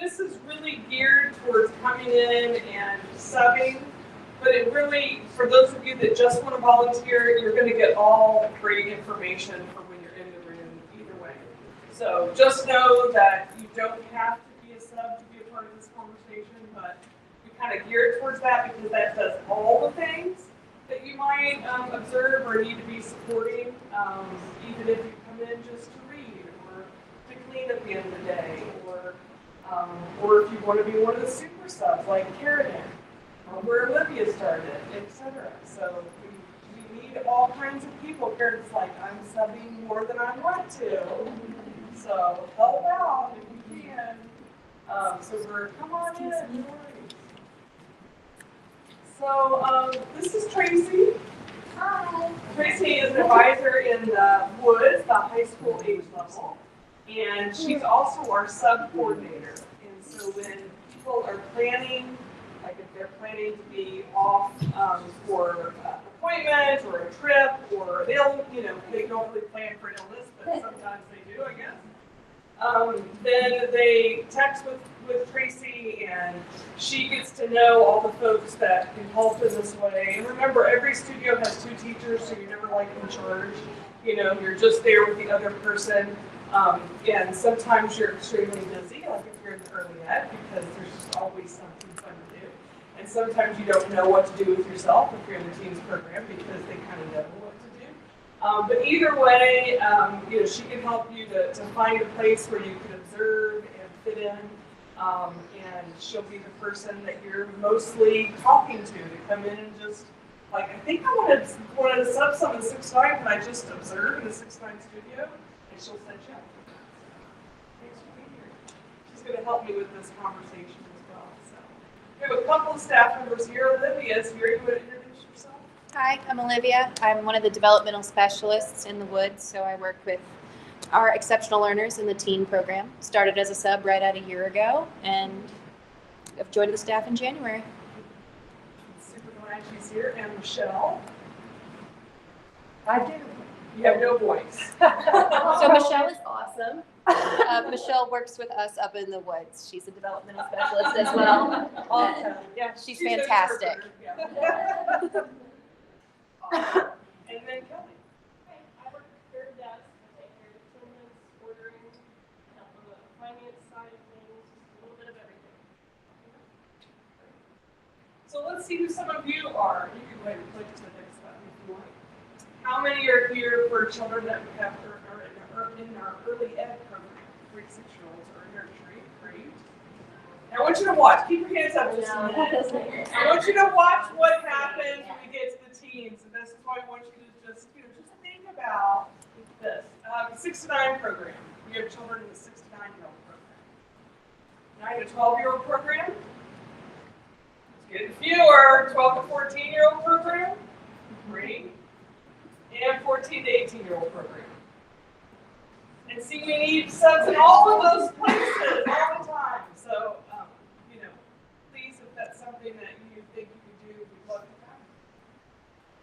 this is really geared towards coming in and subbing, but it really, for those of you that just want to volunteer, you're going to get all great information for when you're in the room either way. So just know that you don't have to be a sub to be a part of this conversation, but we kind of geared towards that because that does all the things that you might observe or need to be supporting, even if you come in just to read or to clean at the end of the day, or if you want to be one of the super subs like Karen, or where Olivia started, etc. So we need all kinds of people. Karen's like, I'm subbing more than I want to. So help out if you can. So come on in. No worries. So this is Tracy. Hi. Tracy is an advisor in the Woods, the high school age level, and she's also our sub coordinator. And so when people are planning, like if they're planning to be off for an appointment or a trip, or they don't really plan for an illness, but sometimes they do, I guess. Then they text with Tracy, and she gets to know all the folks that can help in this way. And remember, every studio has 2 teachers, so you're never like in charge. You're just there with the other person. And sometimes you're extremely busy, like if you're in the early ed, because there's just always something fun to do. And sometimes you don't know what to do with yourself if you're in the teens program, because they kind of know what to do. But either way, she can help you to find a place where you can observe and fit in, and she'll be the person that you're mostly talking to come in and just, like, I think I wanted to sub some in 6-9, and I just observe in the 6-9 studio, and she'll set you up. Thanks for being here. She's going to help me with this conversation as well. So we have a couple of staff members here. Olivia, so you're going to introduce yourself? Hi, I'm Olivia. I'm one of the developmental specialists in the Woods, so I work with our exceptional learners in the teen program. Started as a sub right at a year ago, and I've joined the staff in January. Super glad she's here. And Michelle? I do. You have no voice. So Michelle is awesome. Michelle works with us up in the Woods. She's a developmental specialist as well. Awesome. Yeah, she's fantastic. Yeah. Awesome. And then Kelly. Hi, I work at their desk. I take care of attendance, ordering, help on the finance side of things, just a little bit of everything. So let's see who some of you are. You can go ahead and click to the next button if you want. How many are here for children that have are in our early ed program? 3 to 6-year-olds are in nursery. Great. And I want you to watch. Keep your hands up just a minute. I want you to watch what happens when we get to the teens. And this is why I want you to just think about this. 6 to 9 program. We have children in the 6 to 9-year-old program. 9 to 12-year-old program. It's getting fewer. 12 to 14-year-old program. Great. And 14 to 18-year-old program. And see, we need subs in all of those places all the time. So, please, if that's something that you think you could do, we'd love to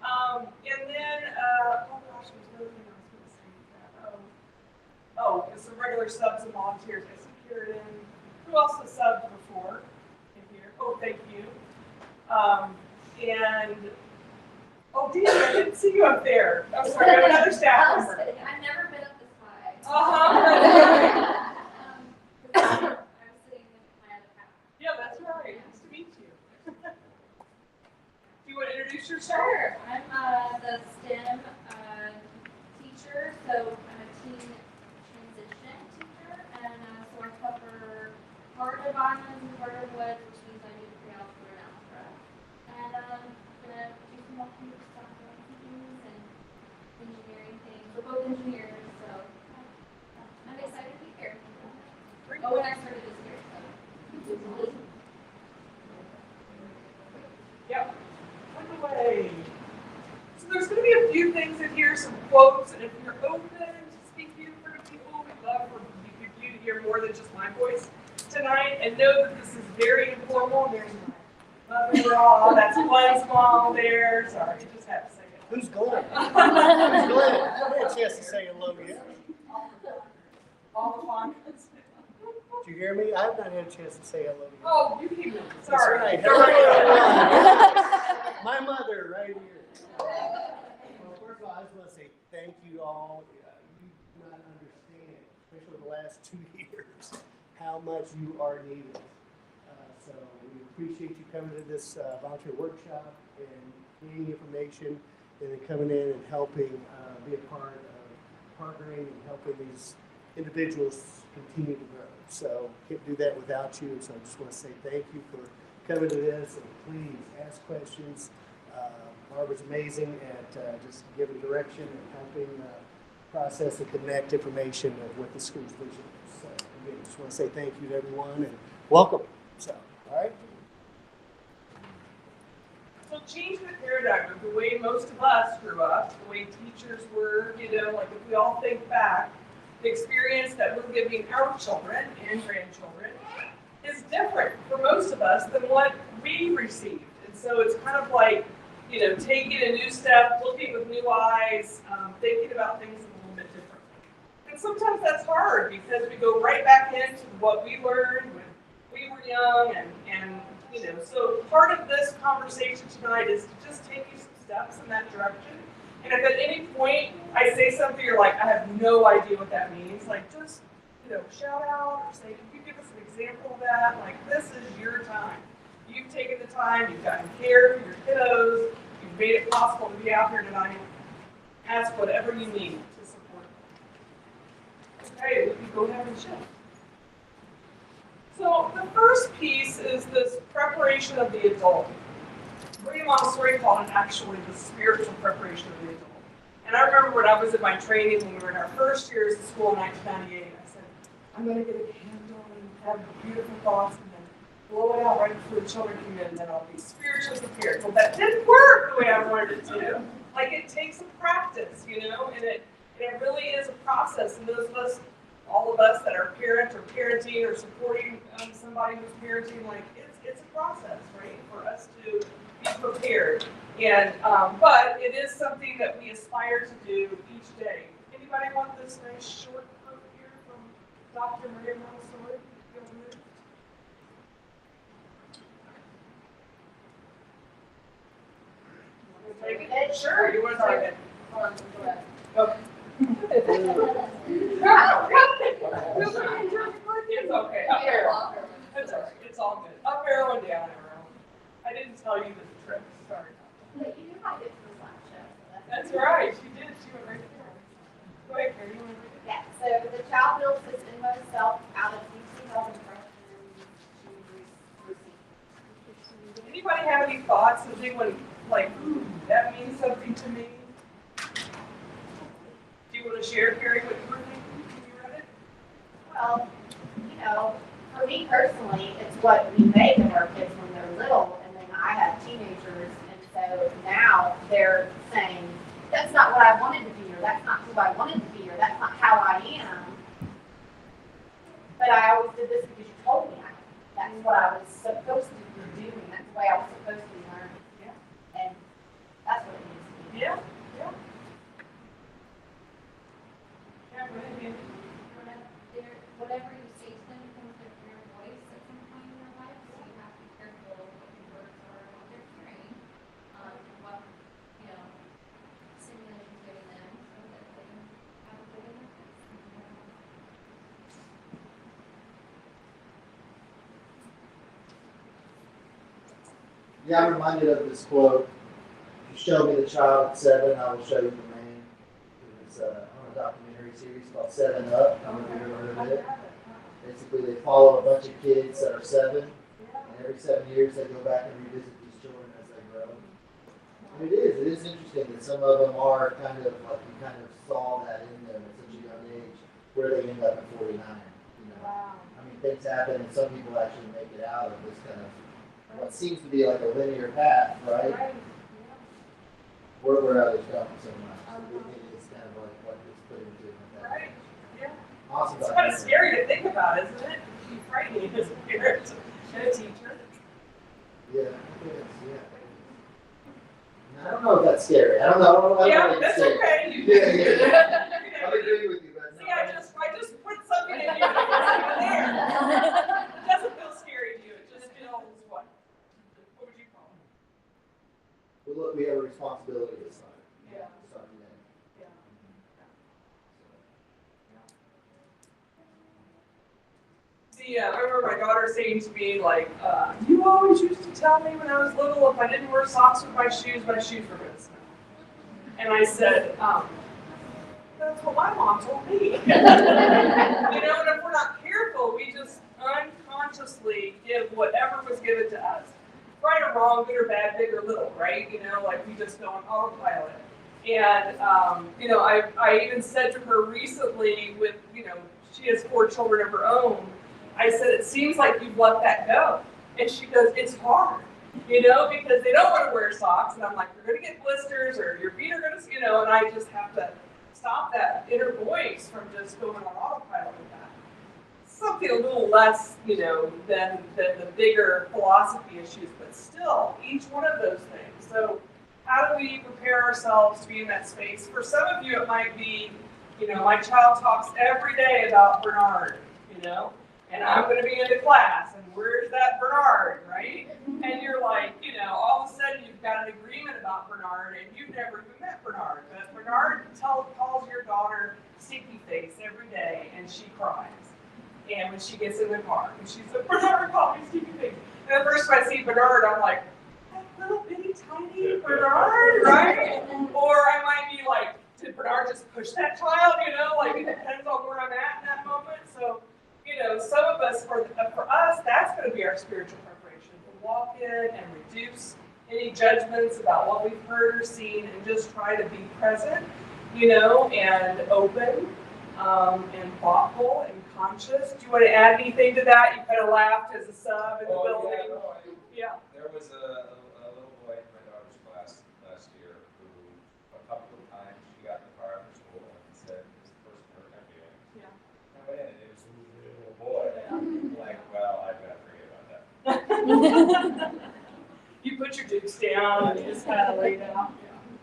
have. And then, oh gosh, there's another thing I was going to say. Oh, it's the regular subs and volunteers. I see Karen. Who else has subbed before in here? Oh, thank you. And oh, Dee, I didn't see you up there. I'm sorry, I have another staff member. I've never been up this high. Uh-huh. I'm sitting in my other half. Yeah, that's right. Nice to meet you. Do you want to introduce yourself? Sure. I'm the STEM teacher, so I'm a teen transition teacher, and so I cover part of Islands and part of Woods, which means I do pre-algebra and algebra. And I'm gonna do some more computer stuff and engineering things. We're both engineers, so I'm excited to be here. Oh, and I started this year, so. Yep. Put away. So there's going to be a few things in here, some quotes, and if you're open to speaking in front of people, we'd love for you to hear more than just my voice tonight. And know that this is very informal. There's my mother-in-law. That's one small there. Sorry, just have to say it. Who's Glenn? Who's Glenn? I haven't had a chance to say hello yet. All the fun. Did you hear me? I have not had a chance to say hello to you. Oh, you came in. That's Sorry. right. Hello, everyone. My mother, right here. Well, first of all, I just want to say thank you all. You do not understand, especially the last 2 years, how much you are needed. So we appreciate you coming to this volunteer workshop and getting information, and then coming in and helping be a part of partnering and helping these individuals continue to grow. So can't do that without you. And so I just want to say thank you for coming to this, and please ask questions. Barbara's amazing at just giving direction and helping process and connect information of what the school's vision is. So again, just want to say thank you to everyone and welcome. So, all right. So change the paradigm of the way most of us grew up, the way teachers were, like if we all think back, the experience that we're giving our children and grandchildren is different for most of us than what we received. And so it's kind of like, taking a new step, looking with new eyes, thinking about things a little bit differently. And sometimes that's hard because we go right back into what we learned when we were young, and so part of this conversation tonight is to just take you some steps in that direction. And if at any point I say something you're like, I have no idea what that means, like just, shout out or say, can you give us an example of that? Like, this is your time. You've taken the time, you've gotten care for your kiddos, you've made it possible to be out here tonight. Ask whatever you need to support them. Okay, we can go ahead and shift. So the first piece is this preparation of the adult. Montessori called it actually the spiritual preparation of the adult. And I remember when I was in my training, when we were in our first years of school in 1998, I said, I'm going to get a candle and have beautiful thoughts and then blow it out right before the children come in, and then I'll be spiritually prepared. Well, that didn't work the way I wanted it to. Like, it takes a practice, and it really is a process. And those of us, all of us that are parent or parenting or supporting somebody who's parenting, like, it's a process, right, for us to be prepared. And but it is something that we aspire to do each day. Anybody want this nice short quote here from Dr. Maria Montessori? Take it? Sure, you want to take it? Okay. It's okay. Up arrow. It's all right. It's all good. Up arrow and down arrow. I didn't tell you the trick. Sorry. But you knew how to get to the slideshow. That's right. She did. She went right there. Go ahead, Carrie. You want to read it? Yeah, so the child builds his inmost self out of deeply held impressions to receive. Anybody have any thoughts? Does anyone like, that means something to me? Do you want to share, Carrie, what you were thinking when you read it? Well, for me personally, it's what we make of our kids when they're little, and then I have teenagers, and so now they're saying, that's not what I wanted to be, or that's not who I wanted to be, or that's not how I am. But I always did this because you told me that's what I was supposed to be doing. That's the way I was supposed to be learning. Yeah. And that's what it means to me. Yeah. Yeah. Yeah, go ahead, Andy. Whatever you say to them comes with your voice at some point in your life, so you have to be careful of what your words are and what they're hearing, what, stimulation you're giving them so that they can have a good impact. Yeah, I'm reminded of this quote. If you show me the child at 7, I will show you the man. It's on a documentary series called 7 Up. I don't know if you've ever heard of it. Basically, they follow a bunch of kids that are 7, and every 7 years they go back and revisit these children as they grow. And it is interesting that some of them are kind of like, you kind of saw that in them at such a young age, where they end up at 49. Wow. I mean, things happen, and some people actually make it out of this kind of what seems to be like a linear path, right? Right. Where others don't so much. So it's kind of like what gets put into it. Right. Yeah. Awesome. It's kind of scary to think about, isn't it? It can be frightening as a parent and a teacher. Yeah, it is, yeah. I don't know if that's scary. I don't know. Yeah, that's okay. You Yeah. can I agree with you, but See, I just put something in you. It's there. look, we have a responsibility this time. Yeah. Starting then. Yeah. I remember my daughter saying to me, like, you always used to tell me when I was little if I didn't wear socks with my shoes were going to smell. And I said, that's what my mom told me. And if we're not careful, we just unconsciously give whatever was given to us. Right or wrong, good or bad, big or little, right? Like we just go on autopilot. And, I even said to her recently with, she has 4 children of her own, I said, it seems like you've let that go. And she goes, it's hard, because they don't want to wear socks. And I'm like, you're going to get blisters or your feet are going to, and I just have to stop that inner voice from just going on autopilot with that. Something a little less, than the bigger philosophy issues, but still, each one of those things. So how do we prepare ourselves to be in that space? For some of you, it might be, my child talks every day about Bernard, and I'm going to be in the class, and where's that Bernard, right? And you're like, all of a sudden you've got an agreement about Bernard, and you've never even met Bernard. But Bernard calls your daughter sticky face every day, and she cries. And when she gets in the car, and she's like, Bernard called me sticky face. And the first time I see Bernard, I'm like, that little bitty tiny Bernard, right? Or I might be like, did Bernard just push that child? It depends on where I'm at in that moment. So, some of us, for us, that's going to be our spiritual preparation. To walk in and reduce any judgments about what we've heard or seen and just try to be present, and open and thoughtful and conscious. Do you want to add anything to that? You kind of laughed as a sub in the building. Yeah. There was a little boy in my daughter's class last year who, a couple of times, she got in the car after school and said, "Is the person hurt my feelings?" Yeah. I went in and it was a little boy. Like, well, I've got to forget about that. You put your dukes down and you just kind of lay down.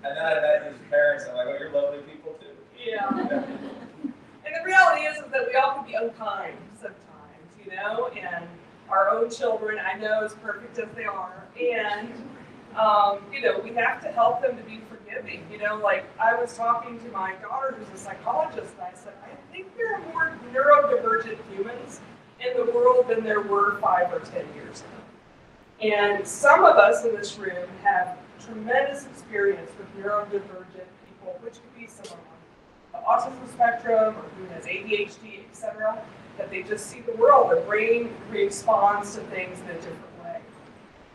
And then I met his parents. I'm like, oh, you're lovely people too. Yeah. And the reality is that we all can be unkind sometimes, and our own children, I know, as perfect as they are, and, we have to help them to be forgiving. Like I was talking to my daughter who's a psychologist, and I said, I think there are more neurodivergent humans in the world than there were 5 or 10 years ago. And some of us in this room have tremendous experience with neurodivergent people, which could be someone on the autism spectrum or who has ADHD, etc., that they just see the world, their brain responds to things in a different way.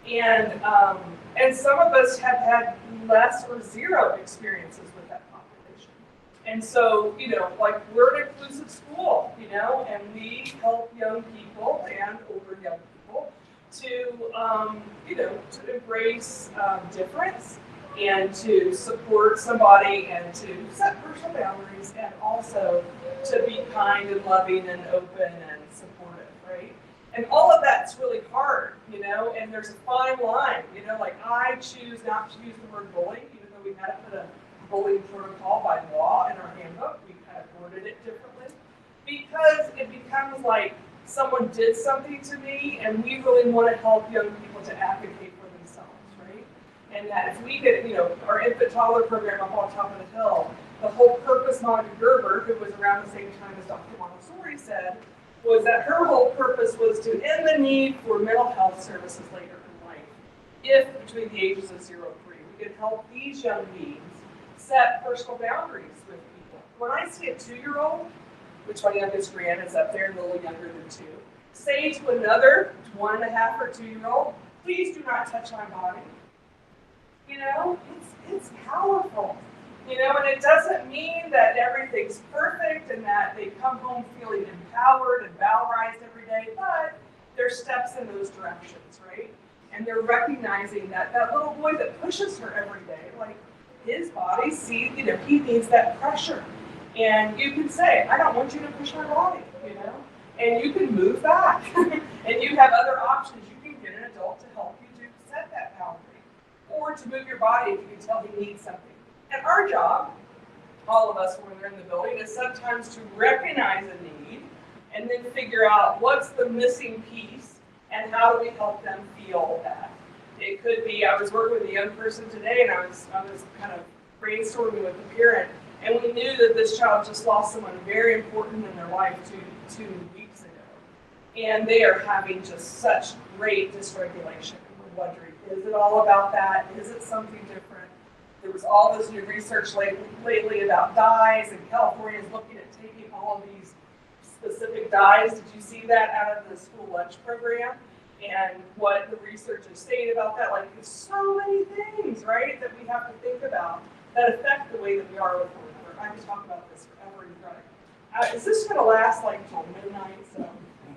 And some of us have had less or zero experiences with that population. And so, like we're an inclusive school, and we help young people and older young people to embrace difference and to support somebody and to set personal boundaries and also to be kind and loving and open and supportive, right? And all of that's really hard, and there's a fine line, like I choose not to use the word bullying, even though we had to put a bullying protocol by law in our handbook, we kind of worded it differently, because it becomes like someone did something to me and we really want to help young people to advocate for themselves, right? And that if we get, our infant toddler program up on top of the hill, the whole purpose Monica Gerber, who was around the same time as Dr. Montessori, said, was that her whole purpose was to end the need for mental health services later in life. If between the ages of 0 and 3, we could help these young beings set personal boundaries with people. When I see a 2-year-old, which my youngest Gran is up there, a little younger than 2, say to another 1.5 or 2-year-old, please do not touch my body. It's powerful. And it doesn't mean that everything's perfect and that they come home feeling empowered and valorized every day, but there's steps in those directions, right? And they're recognizing that that little boy that pushes her every day, like his body sees, he needs that pressure. And you can say, I don't want you to push my body, and you can move back. And you have other options. You can get an adult to help you to set that boundary or to move your body if you can tell he needs something. And our job, all of us when we're in the building, is sometimes to recognize a need and then figure out what's the missing piece and how do we help them feel that. It could be, I was working with a young person today and I was kind of brainstorming with the parent, and we knew that this child just lost someone very important in their life two weeks ago. And they are having just such great dysregulation. And we're wondering, is it all about that? Is it something different? There was all this new research lately about dyes, and California is looking at taking all of these specific dyes. Did you see that out of the school lunch program? And what the research is saying about that, like there's so many things, right, that we have to think about that affect the way that we are with one another. I could talk about this forever and ever. Is this going to last like till midnight? So,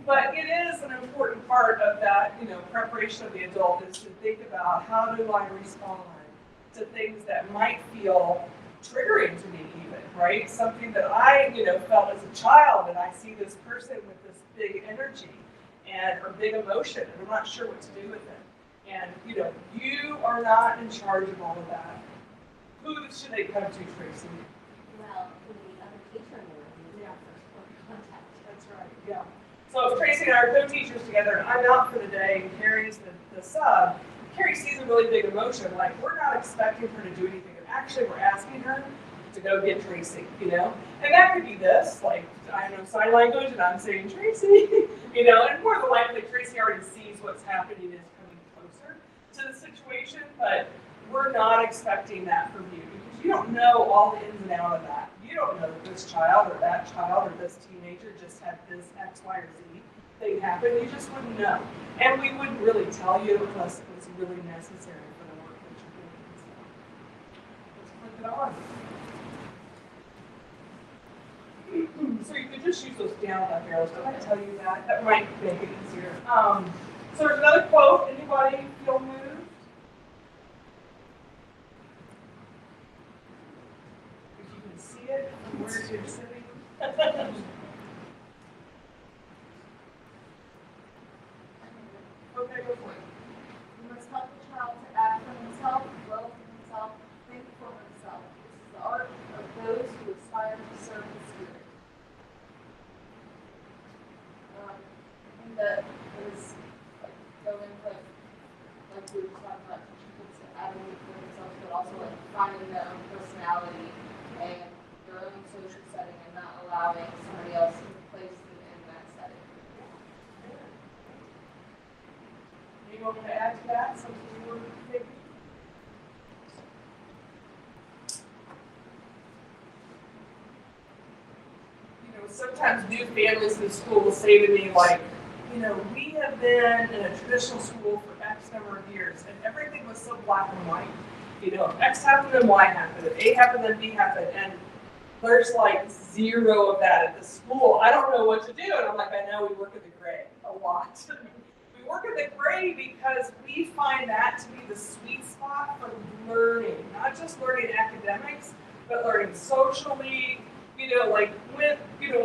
but it is an important part of that, preparation of the adult is to think about how do I respond to things that might feel triggering to me even, right? Something that I, felt as a child, and I see this person with this big energy or big emotion, and I'm not sure what to do with it. And, you are not in charge of all of that. Who should they come to, Tracy? Well, the other teacher in the room is our first point of contact. That's right, yeah. So if Tracy and I are co-teachers together, and I'm out for the day, and Carrie's the sub, Carrie sees a really big emotion, like we're not expecting her to do anything, and actually we're asking her to go get Tracy, And that could be this, like, I know sign language, and I'm saying Tracy, and more than likely Tracy already sees what's happening and is coming closer to the situation, but we're not expecting that from you, because you don't know all the ins and outs of that. You don't know that this child or that child or this teenager just had this X, Y, or Z thing happen. You just wouldn't know. And we wouldn't really tell you unless it was really necessary for the work that you're doing. So let's flip it on. So you could just use those down up arrows. Did I tell you that? That might make it easier. So there's another quote. Anybody feel moved? If you can see it from where you're sitting. Okay, go for it. You must help the child to act for himself, dwell for himself, think for himself. This is the art of those who aspire to serve the Spirit. I think that is like going like we were talking about teaching kids to advocate for themselves, but also like finding their own personality and their own social setting, and not allowing somebody else to replace them in that setting. You want to add to that? Something you were thinking? Sometimes new families in school will say to me, like, we have been in a traditional school for X number of years, and everything was so black and white. If X happened, then Y happened. If A happened, then B happened. And there's like zero of that at the school. I don't know what to do. And I'm like, I know we work in the gray a lot. We work in the gray because we find that to be the sweet spot for learning, not just learning academics, but learning socially. Like when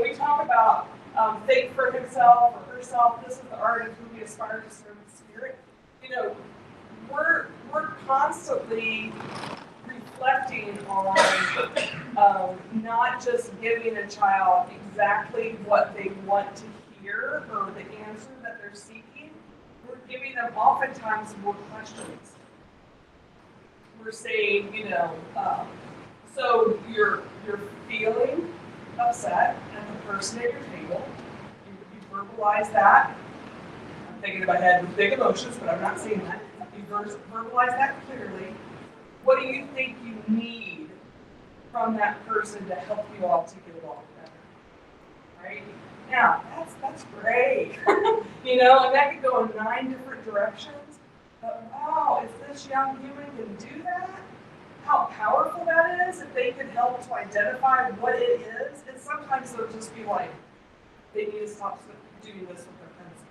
we talk about think for himself or herself, this is the art of who we aspire to serve the Spirit. We're constantly reflecting on not just giving a child exactly what they want to hear or the answer that they're seeking. We're giving them oftentimes more questions. We're saying, so you're feeling upset at the person at your table. You verbalize that. I'm thinking in my head with big emotions, but I'm not saying that. You verbalize that clearly. What do you think you need from that person to help you all to get along better? Right? Now, that's great. And that could go in 9 different directions. But wow, if this young human can do that, how powerful that is if they can help to identify what it is. And sometimes they'll just be like, they need to stop doing this with their pencil.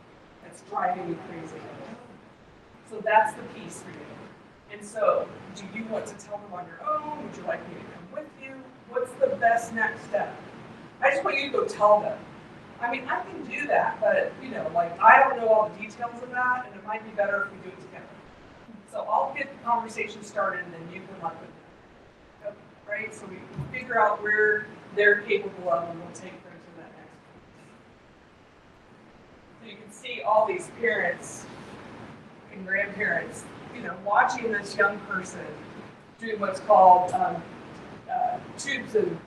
It's driving me crazy. So that's the piece for you. And so, do you want to tell them on your own? Would you like me to come with you? What's the best next step? I just want you to go tell them. I mean, I can do that, but I don't know all the details of that, and it might be better if we do it together. So I'll get the conversation started, and then you can let them know. Right? So we figure out where they're capable of, and we'll take them to that next point. So you can see all these parents and grandparents watching this young person do what's called tubes and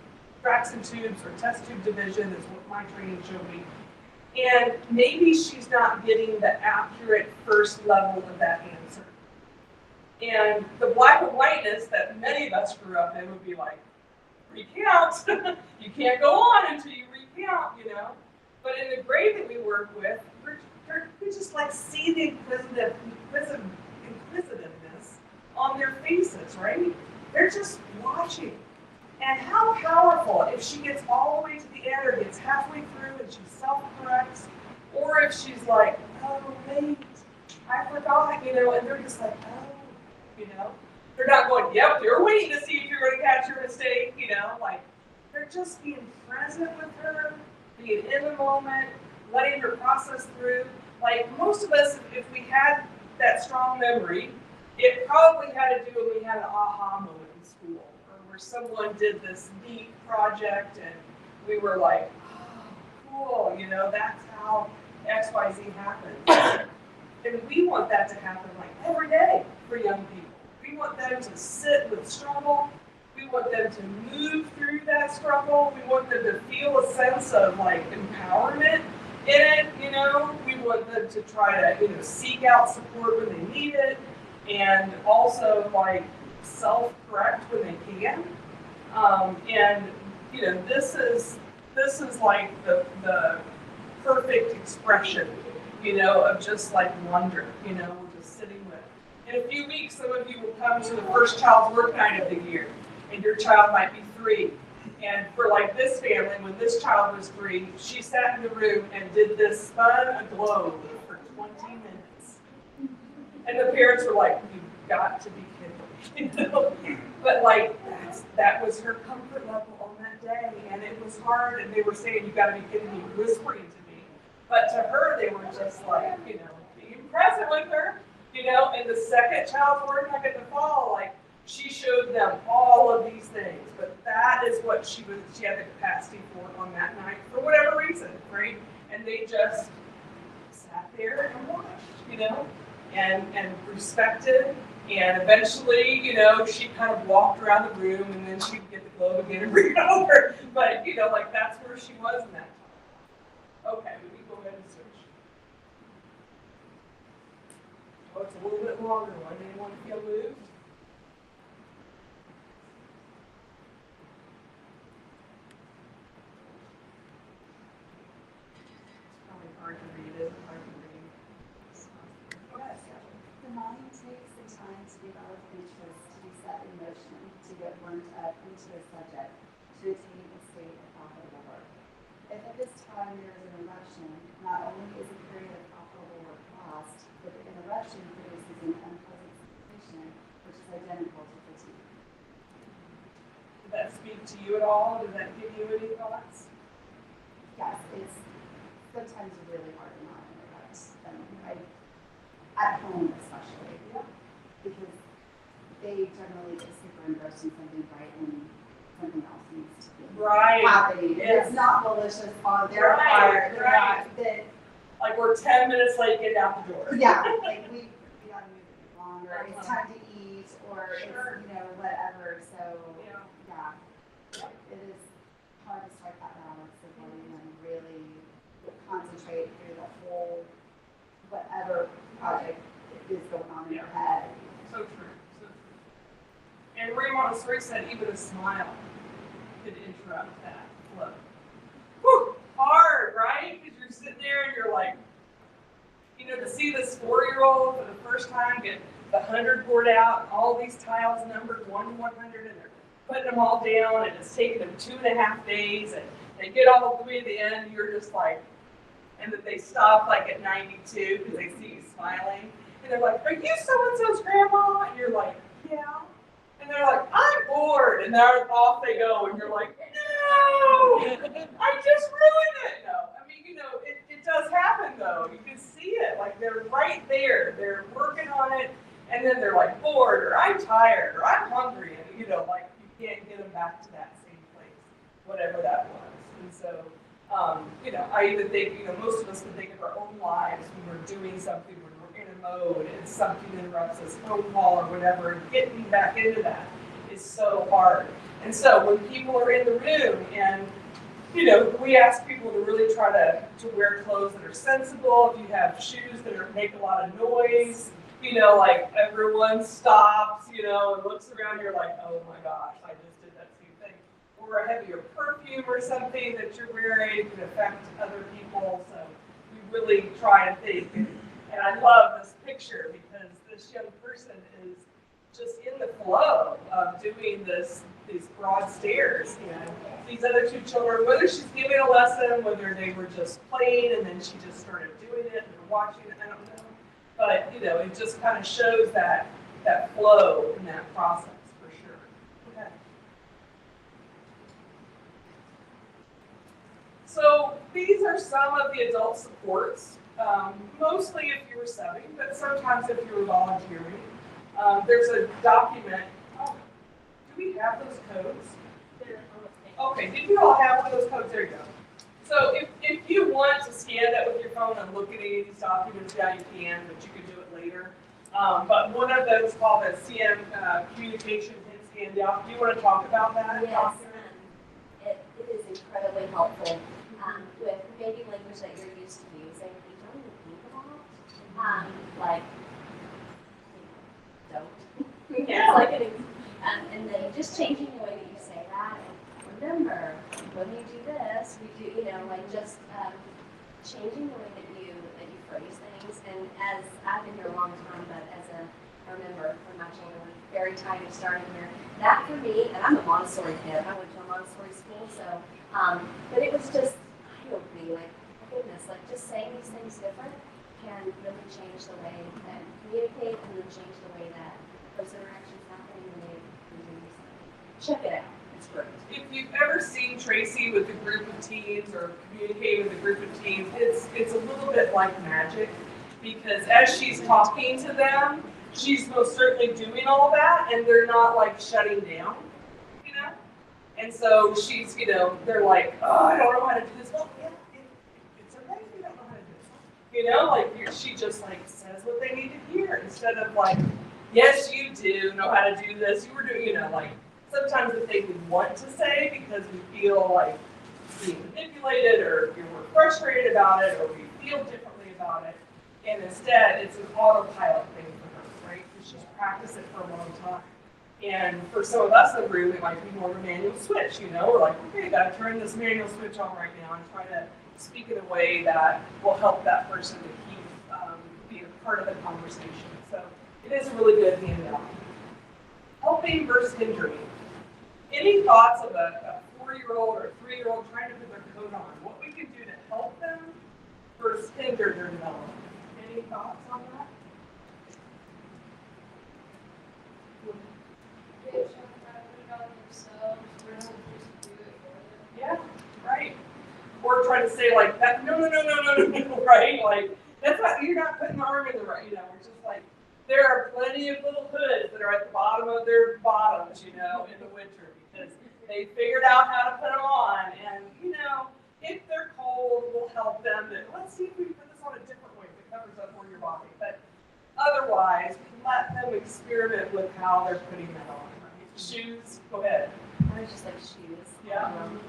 tracks and tubes, or test tube division is what my training showed me. And maybe she's not getting the accurate first level of that answer. And the black and whiteness that many of us grew up in would be like, recount. You can't go on until you recount, But in the grade that we work with, we just like see the inquisitiveness on their faces, right? They're just watching. And how powerful if she gets all the way to the end or gets halfway through and she self-corrects, or if she's like, oh, wait, I forgot, and they're just like, oh, They're not going, yep, you're waiting to see if you're going to catch your mistake, like they're just being present with her, being in the moment, letting her process through. Like most of us, if we had that strong memory, it probably had to do when we had an aha moment in school, or where someone did this neat project and we were like, oh, cool, that's how XYZ happens. And we want that to happen like every day for young people. We want them to sit with struggle. We want them to move through that struggle. We want them to feel a sense of like empowerment in it, We want them to try to, seek out support when they need it, and also like self-correct when they can. This is like the perfect expression, of just like wonder, we're just sitting with. In a few weeks, some of you will come to the first child's work night of the year, and your child might be 3. And for like this family, when this child was 3, she sat in the room and did this, spun a globe for 20 minutes. And the parents were like, you've got to be kidding, But like, that was her comfort level on that day, and it was hard, and they were saying, you've got to be kidding me, whispering to me. But to her, they were just like, being present with her, and the second child's work night in the fall, like, she showed them all of these things, but that is what she had the capacity for on that night, for whatever reason, right? And they just sat there and watched, and respected, and eventually, she kind of walked around the room, and then she'd get the globe again and bring it over, but, like, that's where she was in that time. Okay, we can go ahead and switch. Oh, it's a little bit longer one. Anyone feel moved? Hard to read it, hard to read. Go ahead, Sally. The mind takes the time to develop interest, to be set in motion, to get warmed up into a subject, to attain a state of profitable work. If at this time there is an interruption, not only is a period of profitable work lost, but the interruption produces an unpleasant sensation, which is identical to fatigue. Did that speak to you at all? Did that give you any thoughts? Yes, it's sometimes really hard to not interrupt them. At home especially, because they generally get super engrossed in something right when something else needs to be happening. Yes. It's not malicious on their part. Like we're 10 minutes late getting out the door. Yeah, like we gotta move a bit longer. It's time to eat, or it's, whatever. So yeah, it is hard to strike that balance of learning and really concentrate through the whole whatever project is going on in your head. So true. So true. And Marie Montessori said even a smile could interrupt that flow. Whew, hard, right? Because you're sitting there and you're like, to see this 4-year-old for the first time get the 100 board out, and all these tiles numbered 1 to 100, and they're putting them all down, and it's taking them 2.5 days, and they get all the way to the end, and you're just like, and that they stop like at 92 because they see you smiling. And they're like, are you so-and-so's grandma? And you're like, yeah. And they're like, I'm bored. And they're off they go. And you're like, no, I just ruined it. No, I mean, it does happen though. You can see it. Like they're right there. They're working on it. And then they're like bored, or I'm tired, or I'm hungry. And like you can't get them back to that same place, whatever that was. And so, I even think, most of us can think of our own lives when we're doing something, when we're in a mode and something interrupts this phone call or whatever, and getting back into that is so hard. And so when people are in the room and, you know, we ask people to really try to wear clothes that are sensible. If you have shoes that make a lot of noise, you know, like everyone stops, you know, and looks around, you're like, oh my gosh, I just did that same thing. Or a heavier perfume or something that you're wearing can affect other people. So we really try to think. And I love this picture because this young person is just in the flow of doing these broad stairs. And these other two children, whether she's giving a lesson, whether they were just playing and then she just started doing it and watching it, I don't know. But, you know, it just kind of shows that flow in that process for sure. Okay. So these are some of the adult supports, mostly if you were subbing, but sometimes if you were volunteering. There's a document. Oh, do we have those codes? Okay, did you all have one of those codes? There you go. So if you want to scan that with your phone and look at any of these documents, yeah, you can, but you can do it later. But one of those called a CM communication hit handout. Do you want to talk about that? Yes, it is incredibly helpful with maybe language that you're used to using. You don't even think about, like, don't. Yeah. It's like and then just changing the way that you say that. And remember, when you do this, we do, you know, like just changing the way that you phrase things. And as I've been here a long time, but as I remember when my children were very tiny starting here, that for me, and I'm a Montessori kid. I went to a Montessori school, so but it was just eye-opening. Like, oh goodness, like just saying these things different can really change the way that you communicate and then change the way that those interactions happen and they do something. Check it out. It's great. If you've ever seen Tracy with a group of teens or communicating with a group of teens, it's a little bit like magic because as she's talking to them, she's most certainly doing all of that and they're not like shutting down, you know? And so she's, you know, they're like, oh, I don't know how to do this. Well, yeah, it's okay if you don't know how to do this. You know, like she just like says what they need to hear instead of like, yes, you do know how to do this. You were doing, you know, like sometimes the thing we want to say because we feel like being manipulated or we're frustrated about it or we feel differently about it. And instead, it's an autopilot thing for her, right? Because she's practiced it for a long time. And for some of us in the room, it might be more of a manual switch, you know? We're like, okay, gotta turn this manual switch on right now and try to speak in a way that will help that person to keep being a part of the conversation. So it is a really good handout. Helping versus hindering. Any thoughts of a 4-year-old or a 3-year-old trying to put their coat on? What we can do to help them versus hinder their development? Any thoughts on that? Yeah, right. Or try to say like that, no, right? Like, that's not, you're not putting the arm in the right, you know, we're just like, there are plenty of little hoods that are at the bottom of their bottoms, you know, in the winter because they figured out how to put them on. And, you know, if they're cold, we'll help them. But let's see if we can put this on a different way that covers up more your body. But otherwise, let them experiment with how they're putting that on. Right? Shoes, go ahead. I was just like shoes. Yeah. And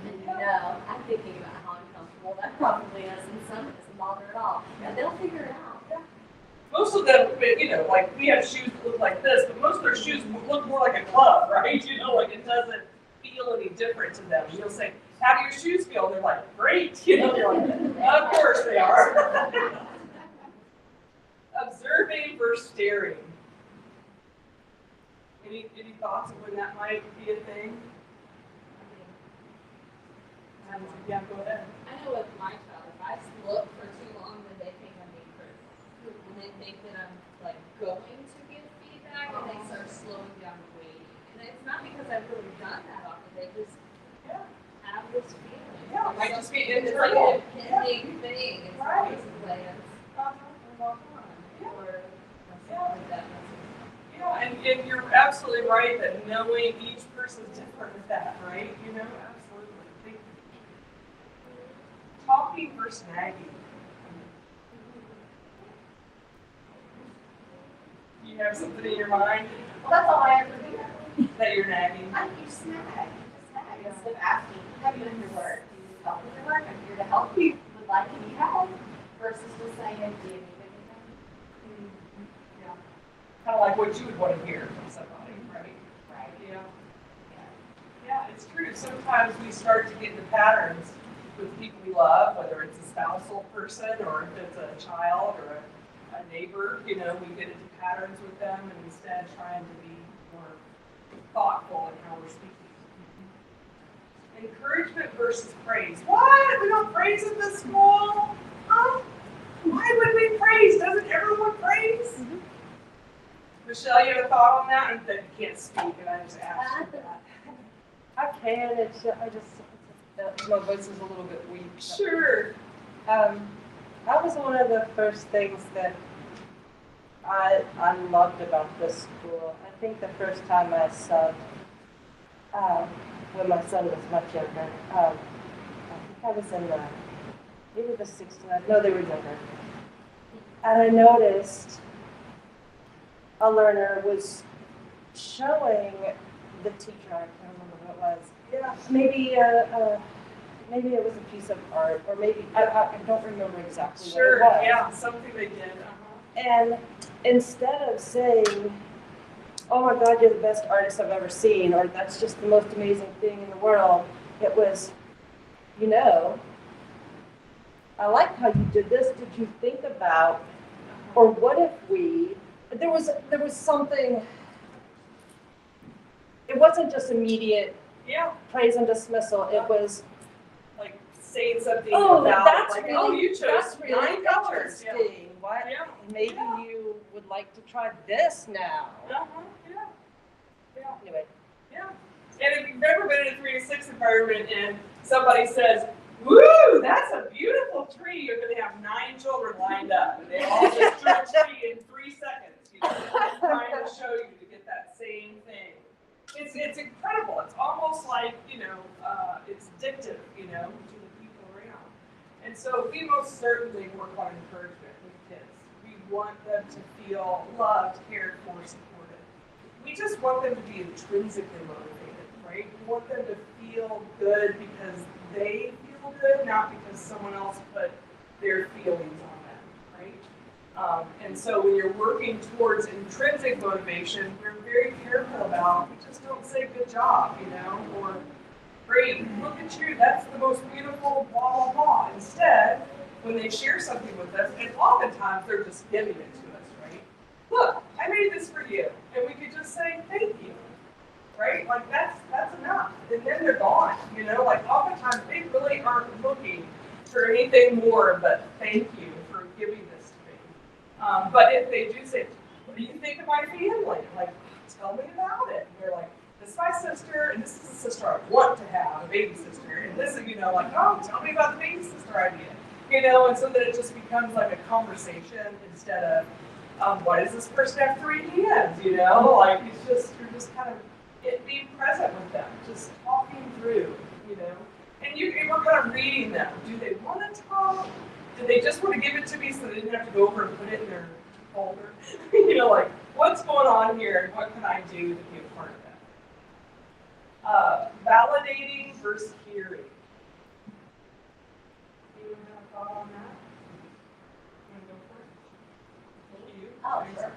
you know, I'm thinking about how uncomfortable that probably is, and some it doesn't bother at all. And they'll figure it out. Most of them, you know, like we have shoes that look like this, but most of their shoes look more like a glove, right? You know, like it doesn't feel any different to them. You'll say, how do your shoes feel? And they're like, great. You know, like, of course they are. Observing versus staring. Any thoughts of when that might be a thing? Yeah, go ahead. I know with my child, if I look for too long, then they think I'm being critical. And they think that I'm like going to give feedback and they start slowing down and waiting. And it's not because I've really done that often, they just have this feeling. Yeah, it might just be It's internal. like an impending thing. It's Right. always plans. Or something like that. Yeah, and you're absolutely right that knowing each person's different with that, right? You know, absolutely. Thank you. Talking versus nagging. You have something in your mind Well, that's all I ever do. that you're nagging? I you snag. Instead of asking, have you done your work? Do you need help with your work? I'm here to help you. Would like to be helped. Versus just saying, do you need anything? Yeah. Kind of like what you would want to hear from somebody, right? Right. Yeah. Yeah, it's true. Sometimes we start to get into patterns with people we love, whether it's a spousal person or if it's a child or a neighbor. You know, we get into patterns with them and instead trying to be more thoughtful in how we're speaking. Encouragement versus praise. What? We don't praise at this school? Huh? Why would we praise? Doesn't everyone praise? Mm-hmm. Michelle, you have a thought on that? And then you can't speak, and I just asked you that. I can, my voice is a little bit weak. Sure. That was one of the first things that I loved about this school. I think the first time I subbed, when my son was much younger, I think I was in maybe the 6th grade. No, they were younger. And I noticed a learner was showing the teacher, I can't remember what it was. Yeah. Maybe it was a piece of art, or maybe, I don't remember exactly Sure, what it was. yeah, something they did. And instead of saying, oh my God, you're the best artist I've ever seen, or that's just the most amazing thing in the world, it was, you know, I like how you did this. Did you think about, or what if we, there was something, it wasn't just immediate praise and dismissal. It was like saying something about, that's like, really, oh, you chose that's really 9 colors. interesting. What? Yeah. Maybe you would like to try this now. Yeah. Anyway. Yeah. And if you've never been in a 3 to 6 environment and somebody says, woo, that's a beautiful tree, you're going to have 9 children lined up. And they all just drew a tree in 3 seconds. You know, trying to show you to get that same thing. It's incredible. It's almost like, you know, it's addictive, you know, to the people around. And so we most certainly work on encouragement with kids. We want them to feel loved, cared for, supported. We just want them to be intrinsically motivated, right? We want them to feel good because they feel good, not because someone else put their feelings on them, right? And so when you're working towards intrinsic motivation, we're very careful about, we just don't say good job, you know, or great, look at you, that's the most beautiful, blah, blah, blah. Instead, when they share something with us, and oftentimes they're just giving it to us, right? Look, I made this for you. And we could just say, thank you, right? Like that's enough. And then they're gone, you know? Like oftentimes they really aren't looking for anything more but thank you for giving this to me. But if they do say, what do you think of my family? Like, tell me about it. And they're like, this is my sister, and this is the sister I want to have, a baby sister. And this is, you know, like, oh, tell me about the baby sister idea. You know, and so that it just becomes like a conversation instead of, why does this person have 3 hands? You know, like you're just kind of being present with them, just talking through, you know. And we're kind of reading them. Do they want to talk? Do they just want to give it to me so they didn't have to go over and put it in their folder? You know, like what's going on here and what can I do to be a part of that? Validating versus hearing. Anyone have a thought on that? You want to go for it? You? Oh, sure.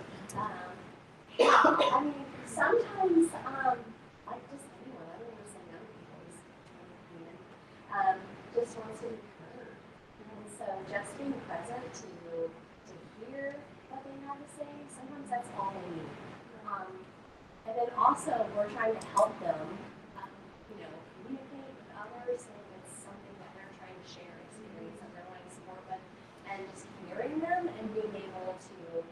I mean, sometimes, like just anyone, I don't want to say no people's human, just wants to be heard. And so just being present to hear what they have to say, sometimes that's all they need. And then also, we're trying to help them, communicate with others if it's something that they're trying to share, experience that they're wanting support with, and just hearing them and being able to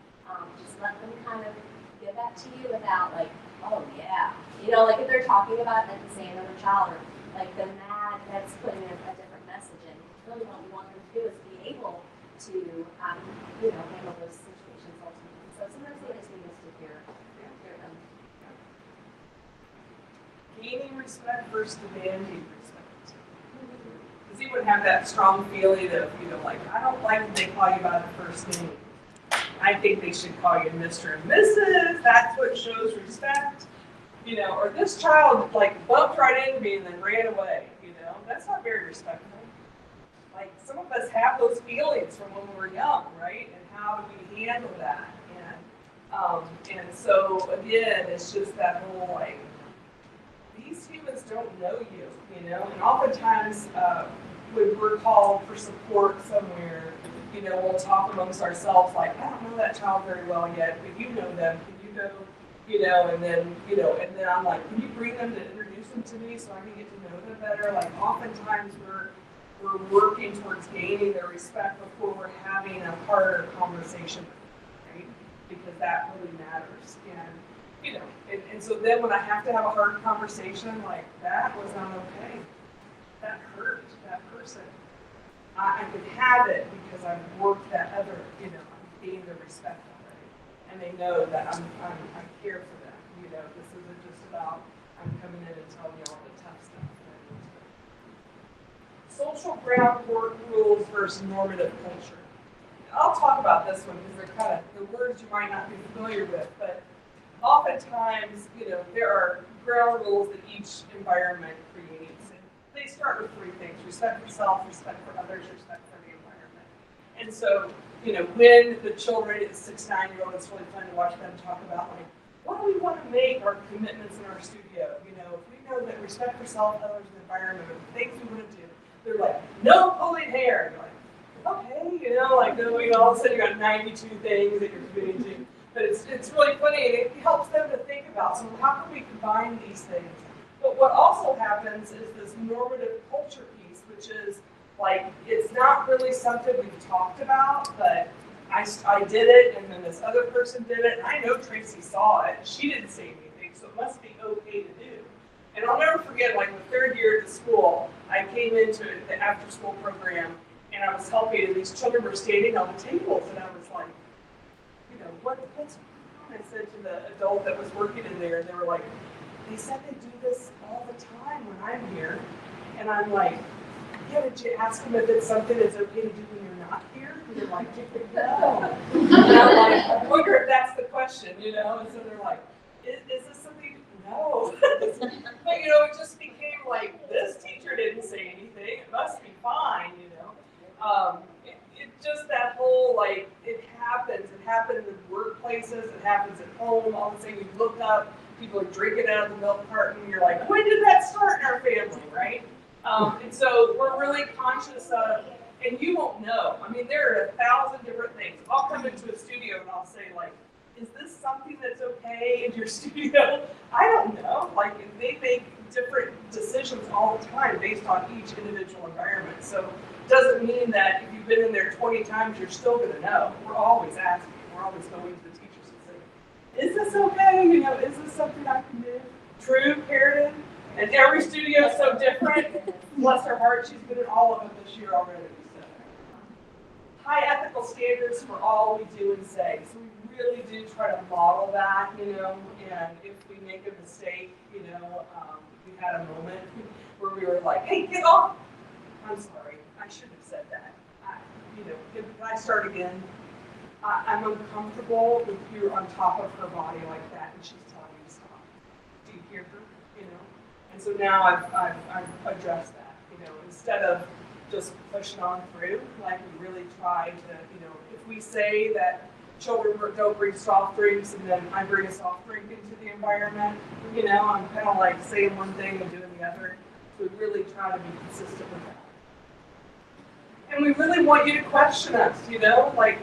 just let them kind of give that to you without like, oh yeah. You know, like if they're talking about like say another child or like the mad that's putting a different message in. Really what we want them to do is be able to handle those situations ultimately. So sometimes they just need us to hear them. Gaining respect versus demanding respect. Does anyone have that strong feeling of, like, I don't like when they call you by the first name? I think they should call you Mr. and Mrs. That's what shows respect. You know, or this child like bumped right into me and then ran away. You know, that's not very respectful. Like some of us have those feelings from when we were young, right? And how do we handle that? And so again, it's just that whole like, these humans don't know you, you know. And oftentimes, when we're called for support somewhere, you know, we'll talk amongst ourselves like, I don't know that child very well yet, but you know them. Can you go, you know? And then, you know, and then I'm like, can you bring them to introduce them to me so I can get to know them better? Like oftentimes we're working towards gaining their respect before we're having a harder conversation, right? Because that really matters. And you know, and so then when I have to have a hard conversation, like that was not okay. That hurt that person. I could have it because I've worked that other, you know, I've gained their respect already. And they know that I care for them. You know, this isn't just about I'm coming in and telling you all the tough stuff. Social ground work rules versus normative culture. I'll talk about this one because they're kind of the words you might not be familiar with, but oftentimes, you know, there are ground rules that each environment creates. And they start with three things: respect for self, respect for others, respect for the environment. And so, you know, when the children, it's 6, 9-year-old, it's really fun to watch them talk about like, what do we want to make our commitments in our studio? You know, if we know that respect for self, others, and the environment are the things we want to do, they're like, no pulling hair. You're like, okay, you know, like, you know, all of a sudden you got 92 things that you're committing to. But it's really funny, and it helps them to think about, so how can we combine these things? But what also happens is this normative culture piece, which is like, it's not really something we've talked about, but I did it, and then this other person did it, and I know Tracy saw it. She didn't say anything, so it must be okay to do. And I'll never forget, like the third year at the school, I came into the after-school program, and I was helping, and these children were standing on the tables, and I was like, you know, what's going on? I said to the adult that was working in there, and they were like, they said they do this all the time when I'm here. And I'm like, yeah, did you ask them if it's something that's okay to do when you're not here? And they're like, no. And I'm like, I wonder if that's the question, you know? And so they're like, is this something? No. But, you know, it just became like, this teacher didn't say anything. It must be fine, you know? It just that whole, like, it happens. It happens in workplaces. It happens at home. All of a sudden you look up, people are drinking out of the milk carton. You're like, when did that start in our family, right? And so we're really conscious of, and you won't know. I mean, there are 1,000 different things. I'll come into a studio and I'll say, like, is this something that's okay in your studio? I don't know. Like, they make different decisions all the time based on each individual environment. So it doesn't mean that if you've been in there 20 times, you're still going to know. We're always asking. We're always going to the teachers and saying, is this okay? You know, is this something I can do? True, Karen? And every studio is so different. Bless her heart, she's been in all of them this year already. So. High ethical standards for all we do and say. So we really do try to model that, you know, and if we make a mistake, you know, we had a moment where we were like, hey, get off. I'm sorry, I shouldn't have said that. You know, can I start again? I'm uncomfortable with you on top of her body like that, and she's telling me to stop. Do you hear her? You know? And so now I've addressed that, you know, instead of just pushing on through, like we really try to, you know, if we say that children don't bring soft drinks and then I bring a soft drink into the environment, you know, I'm kind of like saying one thing and doing the other. So we really try to be consistent with that. And we really want you to question us, you know, like,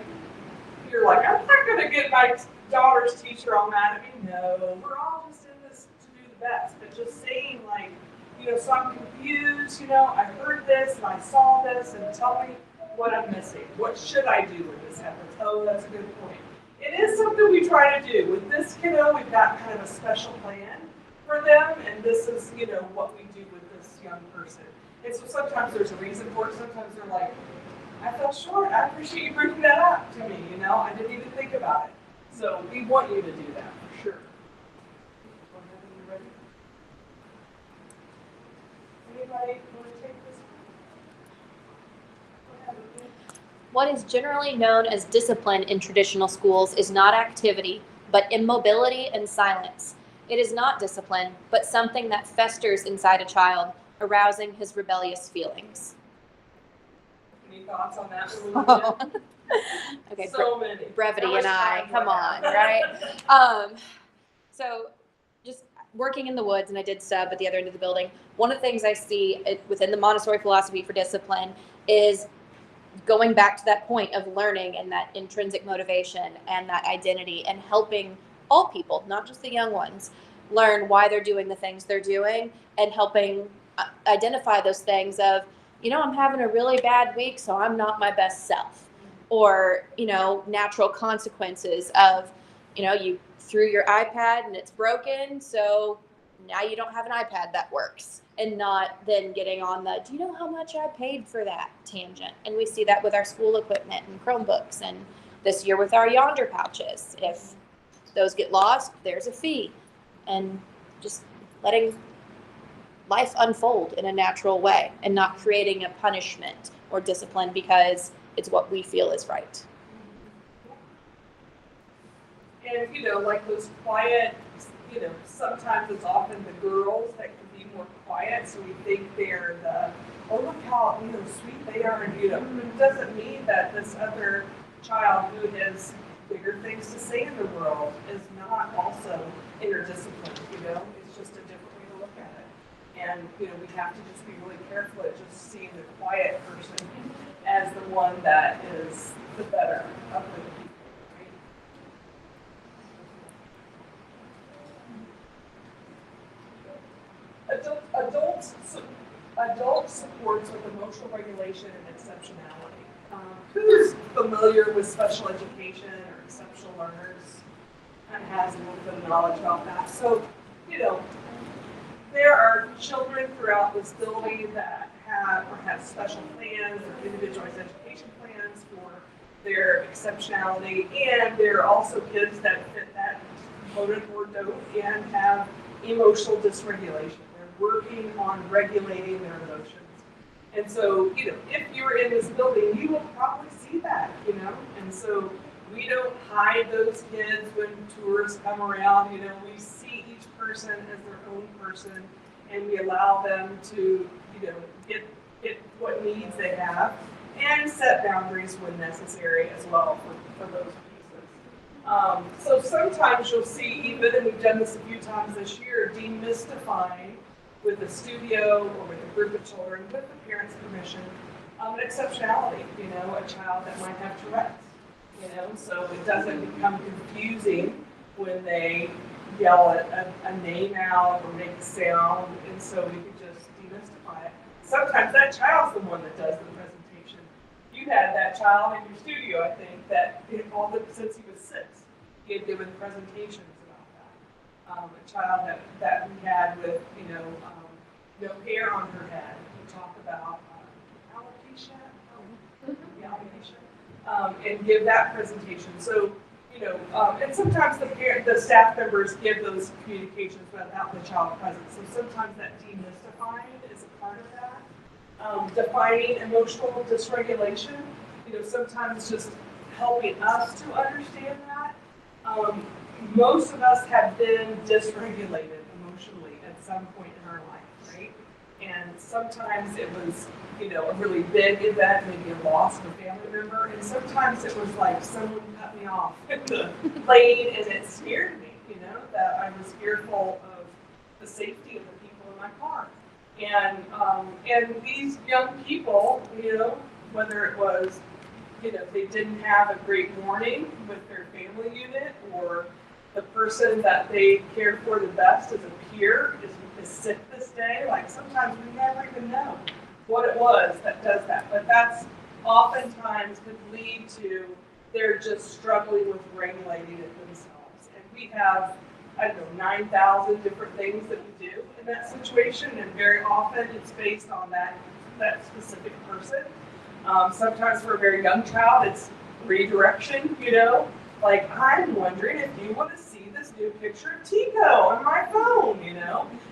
you're like, I'm not going to get my daughter's teacher all mad at me. No, we're all just in this to do the best. But just saying, like, you know, so I'm confused, you know, I heard this and I saw this, and tell me what I'm missing. What should I do when this happens? Oh, that's a good point. It is something we try to do. With this kiddo, we've got kind of a special plan for them, and this is, you know, what we do with this young person. And so sometimes there's a reason for it. Sometimes they're like, I fell short. I appreciate you bringing that up to me. You know, I didn't even think about it. So we want you to do that for sure. Anybody want to take this one? What is generally known as discipline in traditional schools is not activity, but immobility and silence. It is not discipline, but something that festers inside a child, arousing his rebellious feelings. Any thoughts on that? Lillian? Okay, So many. brevity How much and I, time do come have? on, right? So just working in the woods, and I did sub at the other end of the building, one of the things I see within the Montessori philosophy for discipline is going back to that point of learning and that intrinsic motivation and that identity, and helping all people, not just the young ones, learn why they're doing the things they're doing, and helping identify those things of, I'm having a really bad week, so I'm not my best self. Or, natural consequences of, you threw your iPad and it's broken, so now you don't have an iPad that works. And not then getting on the, do you know how much I paid for that tangent? And we see that with our school equipment and Chromebooks, and this year with our Yonder pouches. If those get lost, there's a fee. And just letting life unfold in a natural way, and not creating a punishment or discipline because it's what we feel is right. And, like those quiet, sometimes it's often the girls that can be more quiet, so we think they're look how, sweet they are, and, it doesn't mean that this other child who has bigger things to say in the world is not also interdisciplined, it's just a different way to look at it. And, we have to just be really careful at just seeing the quiet person as the one that is the better of the people. Adult supports with emotional regulation and exceptionality. Who's familiar with special education or exceptional learners and has a little bit of knowledge about that? So, there are children throughout this building that have special plans or individualized education plans for their exceptionality, and there are also kids that fit that component or don't and have emotional dysregulation. Working on regulating their emotions. And so, if you're in this building, you will probably see that, and so we don't hide those kids when tourists come around, we see each person as their own person, and we allow them to, get what needs they have, and set boundaries when necessary as well for those pieces. So sometimes you'll see, even, and we've done this a few times this year, demystifying with a studio or with a group of children, with the parents' permission, an exceptionality, a child that might have Tourette's, so it doesn't become confusing when they yell a name out or make a sound, and so we can just demystify it. Sometimes that child's the one that does the presentation. You had that child in your studio, I think, that since he was 6, he had given presentations. A child that we had with, no hair on her head. We talk about alopecia, and give that presentation. So, and sometimes the staff members give those communications without the child present. So sometimes that demystifying is a part of that. Defining emotional dysregulation, sometimes just helping us to understand that. Most of us have been dysregulated emotionally at some point in our life, right? And sometimes it was, a really big event, maybe a loss of a family member, and sometimes it was like someone cut me off in the lane, and it scared me, that I was fearful of the safety of the people in my car. And these young people, whether it was, they didn't have a great morning with their family unit, or the person that they cared for the best as a peer is sick this day. Like, sometimes we never even know what it was that does that. But that's oftentimes could lead to they're just struggling with regulating it themselves. And we have, 9,000 different things that we do in that situation. And very often it's based on that specific person. Sometimes for a very young child, it's redirection, Like, I'm wondering if you want to see this new picture of Tico on my phone,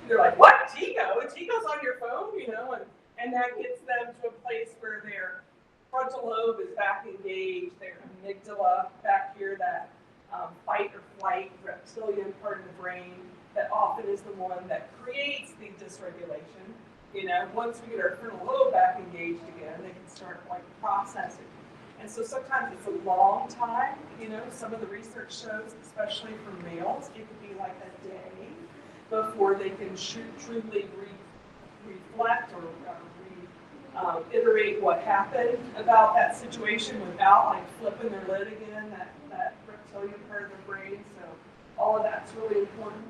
They're like, what, Tico? Tico's on your phone, And that gets them to a place where they're frontal lobe is back engaged, their amygdala back here, that fight or flight reptilian part of the brain that often is the one that creates the dysregulation. You know, once we get our frontal lobe back engaged again, they can start like processing. And so sometimes it's a long time, you know, some of the research shows, especially for males, it could be like a day before they can truly reflect or iterate what happened about that situation without like flipping their lid again, that reptilian part of the brain. So all of that's really important.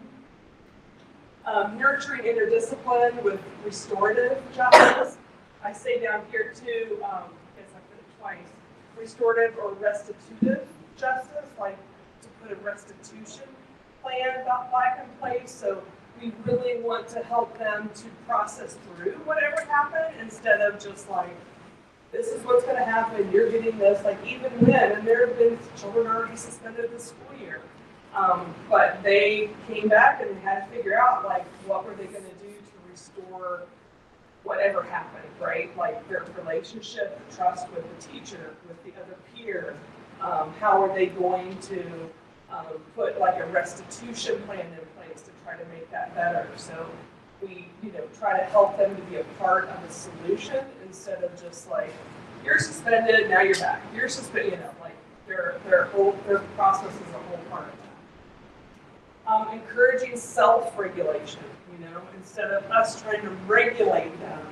Nurturing interdiscipline with restorative justice. I say down here too, I guess I put it twice, restorative or restitutive justice, like to put a restitution plan back in place. So we really want to help them to process through whatever happened instead of just like, this is what's going to happen, you're getting this, like even when, and there have been children already suspended this school year, but they came back and had to figure out like what were they going to do to restore whatever happened, right? Like their relationship, the trust with the teacher, with the other peer, how are they going to put like a restitution plan in place to try to make that better. So we, you know, try to help them to be a part of the solution instead of just like, you're suspended, now you're back. You're suspended, you know, like their process is a whole part of that. Encouraging self-regulation, you know, instead of us trying to regulate them,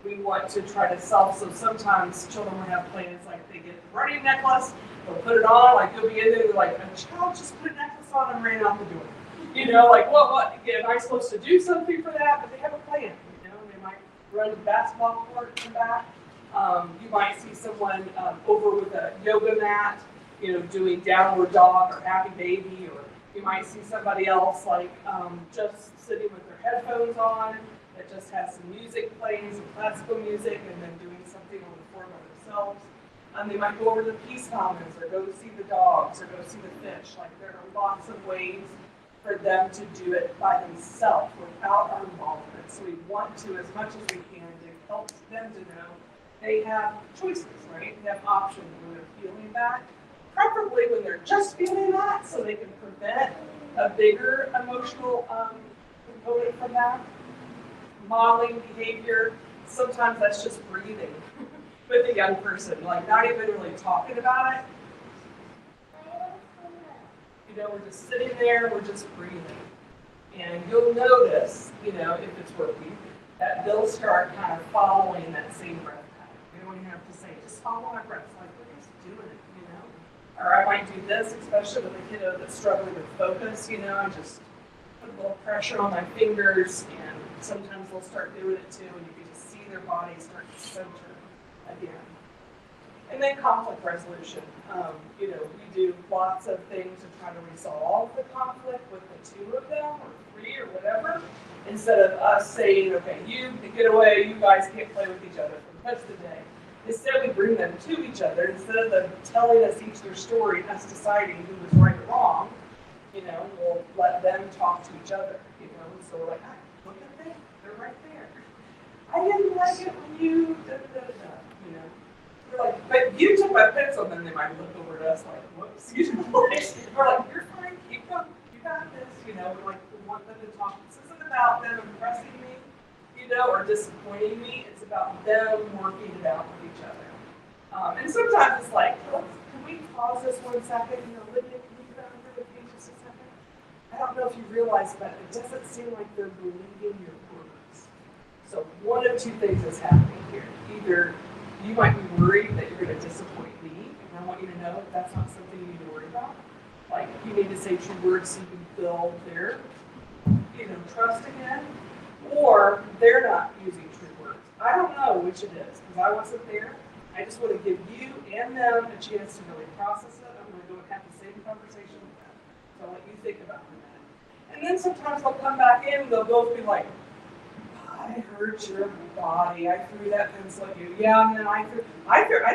we want to try to self. So sometimes children will have plans like they get a running necklace, they'll put it on, like you'll be in there, like a child just put a necklace on and ran out the door. You know, like, what, am I supposed to do something for that? But they have a plan, you know, they might run to the basketball court and come back. You might see someone over with a yoga mat, you know, doing downward dog or happy baby, or you might see somebody else like just sitting with their headphones on that just has some music playing, some classical music, and then doing something on the floor by themselves. They might go over to the Peace Commons or go to see the dogs or go see the fish. Like there are lots of ways for them to do it by themselves without our involvement. So we want to, as much as we can, to help them to know they have choices, right? They have options when they're feeling that. Preferably when they're just feeling that, so they can prevent a bigger emotional component from that. Modeling behavior, sometimes that's just breathing with a young person, like not even really talking about it. You know, we're just sitting there, we're just breathing. And you'll notice, you know, if it's working, that they'll start kind of following that same breath pattern. You don't even have to say, just follow my breath, like we're just doing it, you know. Or I might do this, especially with a kiddo that's struggling with focus, you know, I just put a little pressure on my fingers, and sometimes they'll start doing it too, and you can just see their body start to center again. And then conflict resolution. You know, we do lots of things to try to resolve the conflict with the two of them, or three, or whatever, instead of us saying, okay, you get away, you guys can't play with each other for the rest of the day. Instead, we bring them to each other. Instead of them telling us each their story and us deciding who was right or wrong, you know, we'll let them talk to each other, you know. So we're like, look at them, they're right there. I didn't like it when you da-da-da-da, you know. We're like, but you took my pencil, and then they might look over at us like, whoops, you know. We're like, you're fine, keep going, you got this, you know. We're like, we want them to talk. This isn't about them impressing me, you know, or disappointing me. It's about them working it out with each other. And sometimes it's like, can we pause this 1 second? You know, Lydia, can you go over the page just a second? I don't know if you realize, but it doesn't seem like they're believing your words. So one of two things is happening here. Either you might be worried that you're going to disappoint me, and I want you to know that that's not something you need to worry about. Like, you need to say true words so you can build their, you know, trust again. Or they're not using true words. I don't know which it is, because I wasn't there. I just want to give you and them a chance to really process it. I'm going to go and have the same conversation with them. So I'll let you think about that. And then sometimes they'll come back in and they'll both be like, I hurt your body. I threw that pencil at you. Yeah, and then I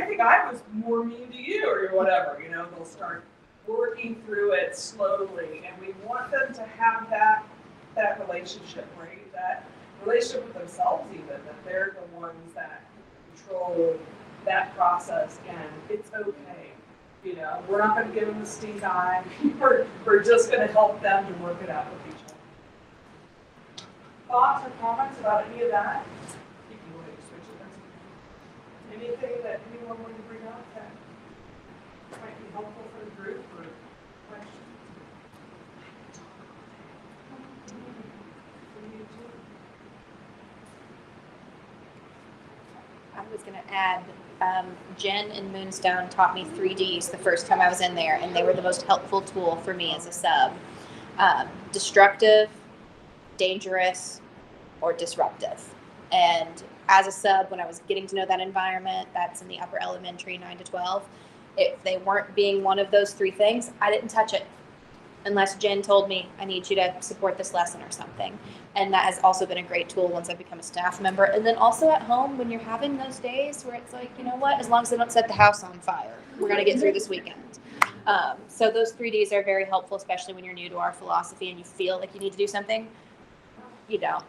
think I was more mean to you, or whatever. You know, they'll start working through it slowly, and we want them to have that relationship, right? That relationship with themselves, even that they're the ones that control that process, and it's okay. You know, we're not gonna give them the stink eye. We're just gonna help them to work it out with each other. Thoughts or comments about any of that? You can go ahead and switch it. That's okay. Anything that anyone wanted to bring up that might be helpful for the group or questions? I was going to add, Jen and Moonstone taught me 3Ds the first time I was in there, and they were the most helpful tool for me as a sub. Destructive, dangerous, or disruptive. And as a sub, when I was getting to know that environment, that's in the upper elementary, 9 to 12, if they weren't being one of those three things, I didn't touch it. Unless Jen told me, I need you to support this lesson or something. And that has also been a great tool once I've become a staff member. And then also at home, when you're having those days where it's like, you know what, as long as they don't set the house on fire, we're going to get through this weekend. So those 3Ds are very helpful, especially when you're new to our philosophy and you feel like you need to do something. You don't.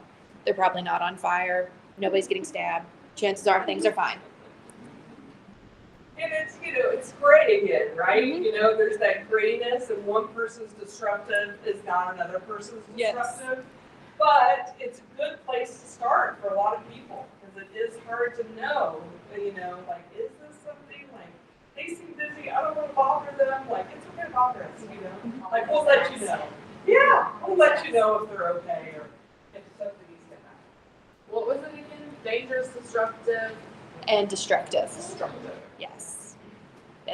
They're probably not on fire. Nobody's getting stabbed. Chances are things are fine. And it's, you know, it's gray again, right? Mm-hmm. You know, there's that grayness, and one person's disruptive is not another person's disruptive. Yes. But it's a good place to start for a lot of people, because it is hard to know, you know, like, is this something, like, they seem busy, I don't want to bother them, like, it's okay to bother us, you know? Like, we'll let you know. Yeah, we'll let you know if they're okay, or if something needs to happen. What was it again? Dangerous, disruptive, and destructive. Destructive. Yes.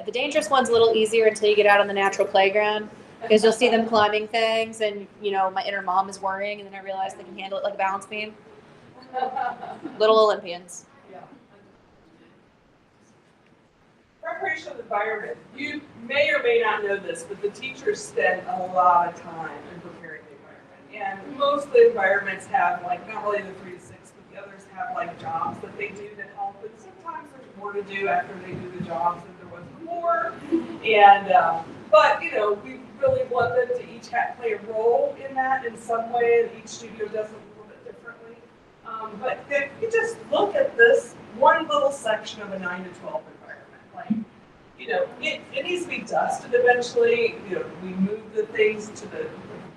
The dangerous one's a little easier until you get out on the natural playground, because you'll see them climbing things, and you know, my inner mom is worrying, and then I realize they can handle it like a balance beam. Little Olympians. Yeah. Preparation of the environment. You may or may not know this, but the teachers spend a lot of time in preparing the environment. And most of the environments have, like, not only the 3 to 6, but the others have, like, jobs that they do to help. And sometimes there's more to do after they do the jobs than there was before. And, but, you know, we really want them to each play a role in that in some way, and each studio does it a little bit differently. But if you just look at this one little section of a 9 to 12 environment, like, you know, it needs to be dusted eventually. You know, we move the things to the,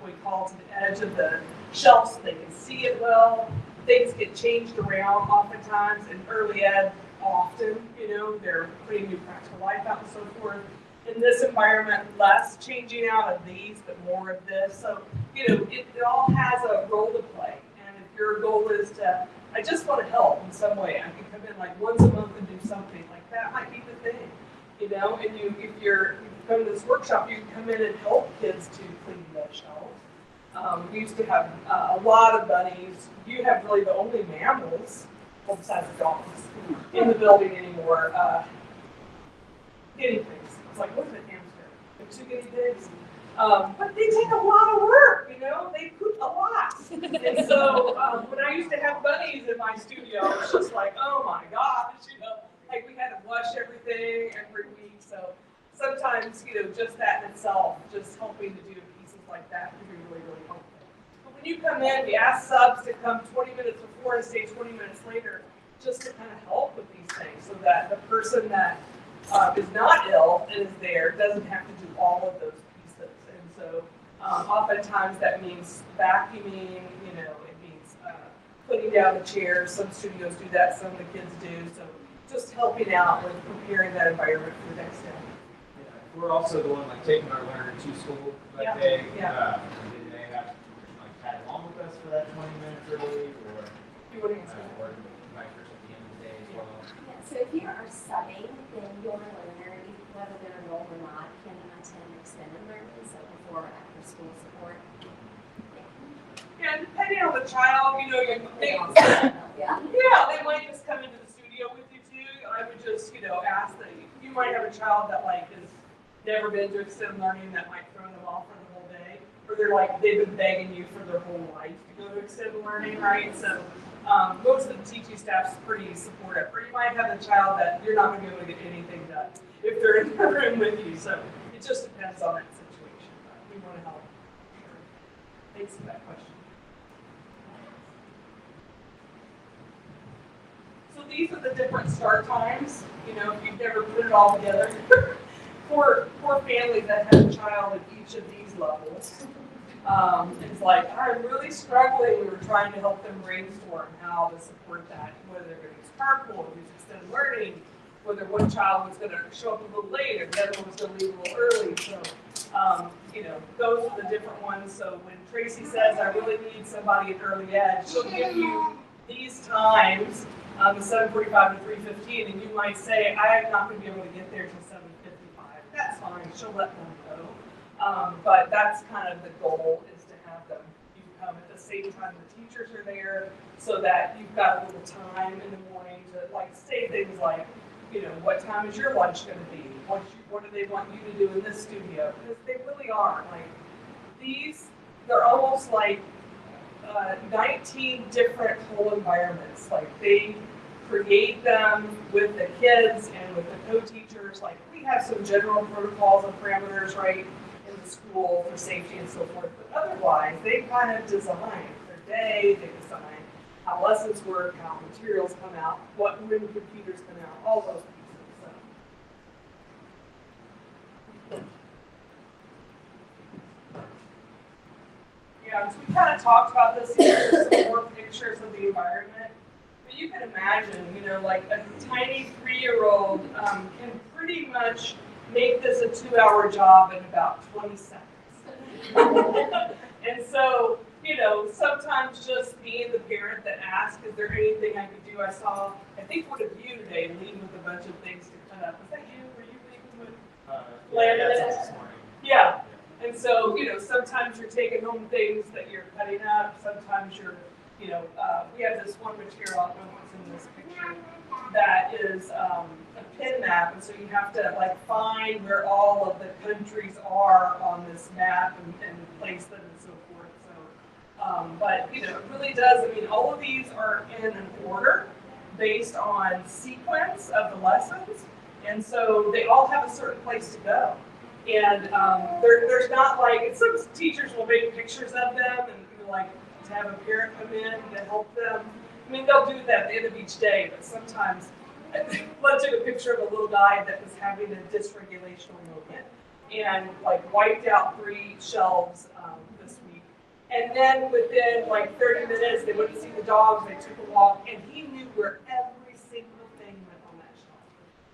what we call to the edge of the shelf so they can see it well. Things get changed around oftentimes in early ed often, you know, they're putting new practical life out and so forth. In this environment, less changing out of these, but more of this. So, you know, it all has a role to play. And if your goal is to, I just want to help in some way, I can come in like once a month and do something, like that might be the thing, you know. And if you come to this workshop, you can come in and help kids to clean the shelves. We used to have a lot of bunnies. You have really the only mammals, well, besides the dogs, in the building anymore. Guinea pigs. It's like, what is a hamster? Like 2 guinea pigs. But they take a lot of work, you know? They poop a lot. And so when I used to have bunnies in my studio, it was just like, oh my gosh, you know? Like, we had to wash everything every week. So sometimes, you know, just that in itself, just helping to do pieces like that can be really, really helpful. But when you come in, we ask subs to come 20 minutes before and stay 20 minutes later, just to kind of help with these things, so that the person that is not ill and is there doesn't have to do all of those pieces. And so oftentimes that means vacuuming, you know, it means putting down the chairs. Some studios do that, some of the kids do. So just helping out with preparing that environment for the next day. Yeah, we're also the one like taking our learner to school that day. Yeah. And they have to like tag along with us for that 20 minutes early, or you want to answer or bikers at the end of the day as well. Yeah, so if you are subbing, then your learner, whether they're enrolled or not, can attend extended learning, so before or after school support. Yeah, depending on the child, you know, they might just come into the studio with you too. I would just, you know, ask that you might have a child that like has never been to extended learning that might throw them off for the whole day, or they're like they've been begging you for their whole life to go to extended learning, right? So most of the teaching staff's pretty supportive. Or you might have a child that you're not going to be able to get anything done if they're in the room with you. So it just depends on that situation. But we want to help. Sure. Thanks for that question. So these are the different start times, you know, if you've never put it all together. For families that have a child at each of these levels, it's like, I'm really struggling. We were trying to help them brainstorm how to support that, whether they're going to use carpool, use extended learning, whether one child was going to show up a little late and the other one was going to leave a little early. So, you know, those are the different ones. So when Tracy says, I really need somebody in early ed, she'll give you these times, the 7:45 to 3:15, and you might say, I am not going to be able to get there till 7:55. That's fine. She'll let them know. But that's kind of the goal, is to have them. You come at the same time the teachers are there, so that you've got a little time in the morning to like say things like, you know, what time is your lunch going to be? What do they want you to do in this studio? Because they really are like these. They're almost like 19 different whole environments. Like they create them with the kids and with the co-teachers. Like we have some general protocols and parameters, right, in the school for safety and so forth. But otherwise, they kind of design their day. They design how lessons work, how materials come out, when computers come out, all those pieces. So. Yeah, so we kind of talked about this here, some more pictures of the environment. But you can imagine, you know, like a tiny 3-year-old can pretty much make this a 2-hour job in about 20 seconds. And so, you know, sometimes just being the parent that asks, is there anything I could do? I think one of you today leading with a bunch of things to cut up. Was that you? Were you leading with laminate? This morning. Yeah. And so, you know, sometimes you're taking home things that you're cutting up. Sometimes you're, you know, we have this one material, I don't know what's in this picture, that is a pin map. And so you have to like find where all of the countries are on this map and place them and so forth. So, but, you know, it really does. I mean, all of these are in an order based on sequence of the lessons. And so they all have a certain place to go. And there's not like, some teachers will make pictures of them and like to have a parent come in to help them. I mean, they'll do that at the end of each day, but sometimes, I took a picture of a little guy that was having a dysregulational moment and like wiped out 3 shelves this week. And then within like 30 minutes, they went to see the dogs, they took a walk, and he knew where every single thing went on that shelf.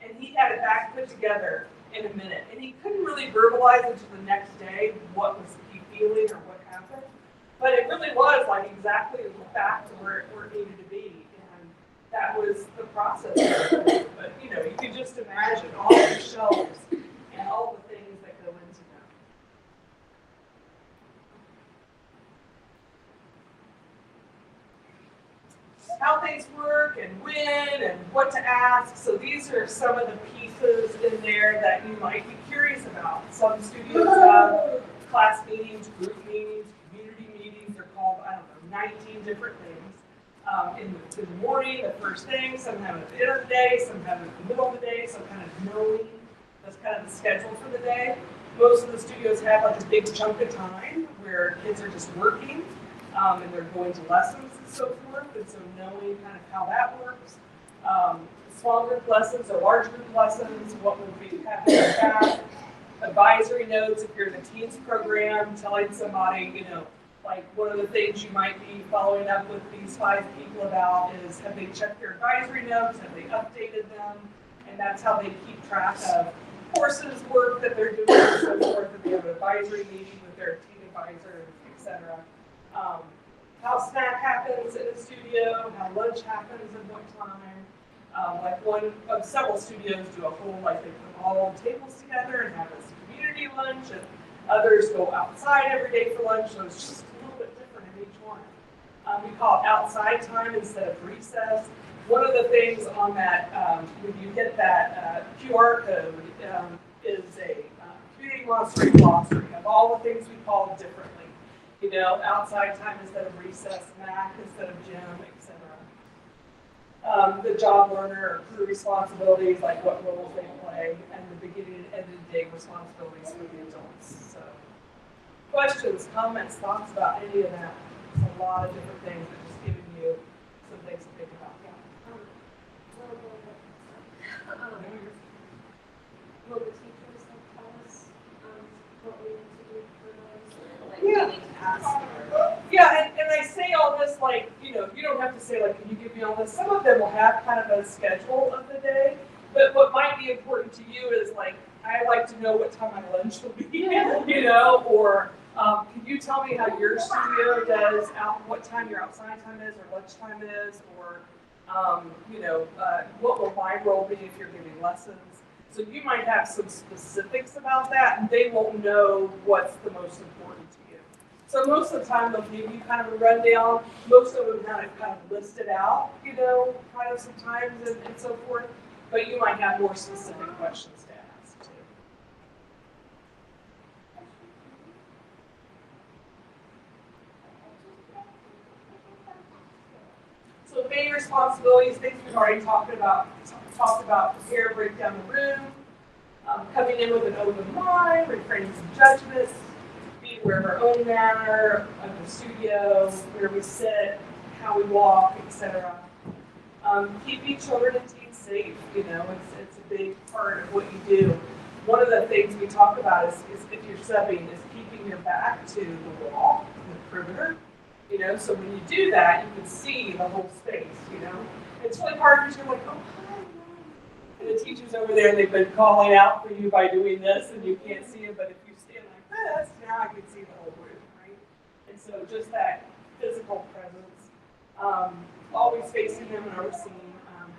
And he had it back put together in a minute. And he couldn't really verbalize until the next day what was he feeling or what happened. But it really was like exactly back to where it needed to be. And that was the process. But you know, you can just imagine all the shelves and all the things that go into them. How things work and when and what to ask. So these are some of the pieces in there that you might be curious about. Some studios have class meetings, group meetings, community meetings. They're called, I don't know, 19 different things. In the morning, the first thing, some have it at the end of the day, some have it in the middle of the day, some kind of knowing. That's kind of the schedule for the day. Most of the studios have like a big chunk of time where kids are just working and they're going to lessons and so forth, and so knowing kind of how that works. Small group lessons or large group lessons, what will be happening with that. Advisory notes, if you're in the teens program, telling somebody, you know, like one of the things you might be following up with these 5 people about is, have they checked their advisory notes, have they updated them, and that's how they keep track of courses, work that they're doing, and so forth, if they have an advisory meeting with their teen advisor, etc. How snack happens in a studio, how lunch happens at what time. Like several studios do a whole, like they put all tables together and have this community lunch, and others go outside every day for lunch, so it's just a little bit different in each one. We call it outside time instead of recess. One of the things on that, when you hit that QR code, is a community Montessori glossary of all the things we call differently. You know, outside time instead of recess, MAC instead of gym, etc. The job learner or crew responsibilities, like what roles they play, and the beginning and end of the day responsibilities for the adults. So, questions, comments, thoughts about any of that? It's a lot of different things, but just giving you some things to think about. Yeah. Will the teachers tell us what we need to do for those? Like, Yeah. do we need to ask? Yeah, and I say all this like, you don't have to say like, can you give me all this? Some of them will have kind of a schedule of the day, but what might be important to you is like, I like to know what time my lunch will be, or can you tell me how your studio does, what time your outside time is or lunch time is, or, what will my role be if you're giving lessons? So you might have some specifics about that, and they won't know what's the most important to you. So most of the time they'll give you kind of a rundown. Most of them kind of list it out, kind of sometimes and so forth. But you might have more specific questions to ask too. So main responsibilities, things we've already talked about, prepare, break down the room, coming in with an open mind, refraining from judgments, be aware of our own manner, of the studio, where we sit, how we walk, etc. Keeping children and teens safe, it's a big part of what you do. One of the things we talk about is if you're subbing, is keeping your back to the wall, the perimeter. So when you do that, you can see the whole space, It's really hard because you're like, oh, hi, and the teacher's over there and they've been calling out for you by doing this and you can't see them, but if you stand like this, now I can see the whole room, right? And so just that physical presence, always facing them and overseeing,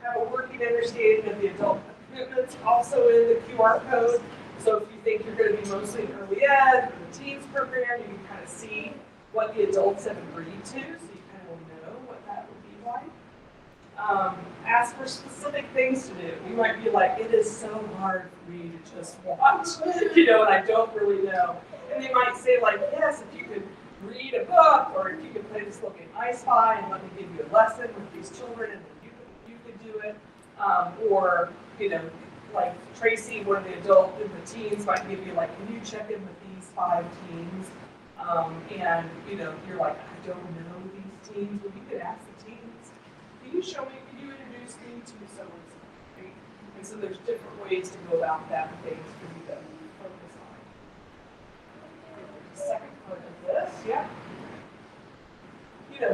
have a working understanding of the adult commitments, also in the QR code. So if you think you're going to be mostly in early ed or the teens program, you can kind of see what the adults have agreed to, so you kind of know what that would be like. Ask for specific things to do. You might be like, it is so hard for me to just watch, and I don't really know. And they might say like, yes, if you could read a book, or if you could play this little game I Spy, and let me give you a lesson with these children, and then you could do it. Or, like Tracy, one of the adult and the teens might give you like, can you check in with these 5 teens? And you're like, I don't know these teens. Well, you could ask the teens. Can you introduce me to so-and-so? Right? And so there's different ways to go about that and things for you to focus on. The second part of this, yeah.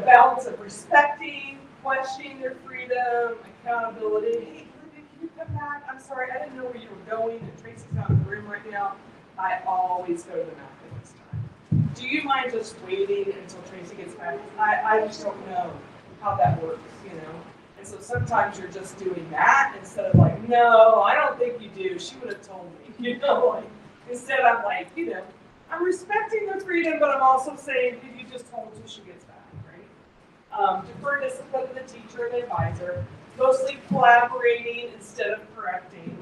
Balance of respecting, questioning their freedom, accountability. Hey, Linda, can you come back? I'm sorry, I didn't know where you were going, and Tracy's not in the room right now. I always go to the map at this time. Do you mind just waiting until Tracy gets back? I just don't know how that works, And so sometimes you're just doing that instead of like, no, I don't think you do. She would have told me, Instead I'm like, I'm respecting their freedom, but I'm also saying, did you just hold until she gets back, right? Defer discipline to the teacher and advisor. Mostly collaborating instead of correcting.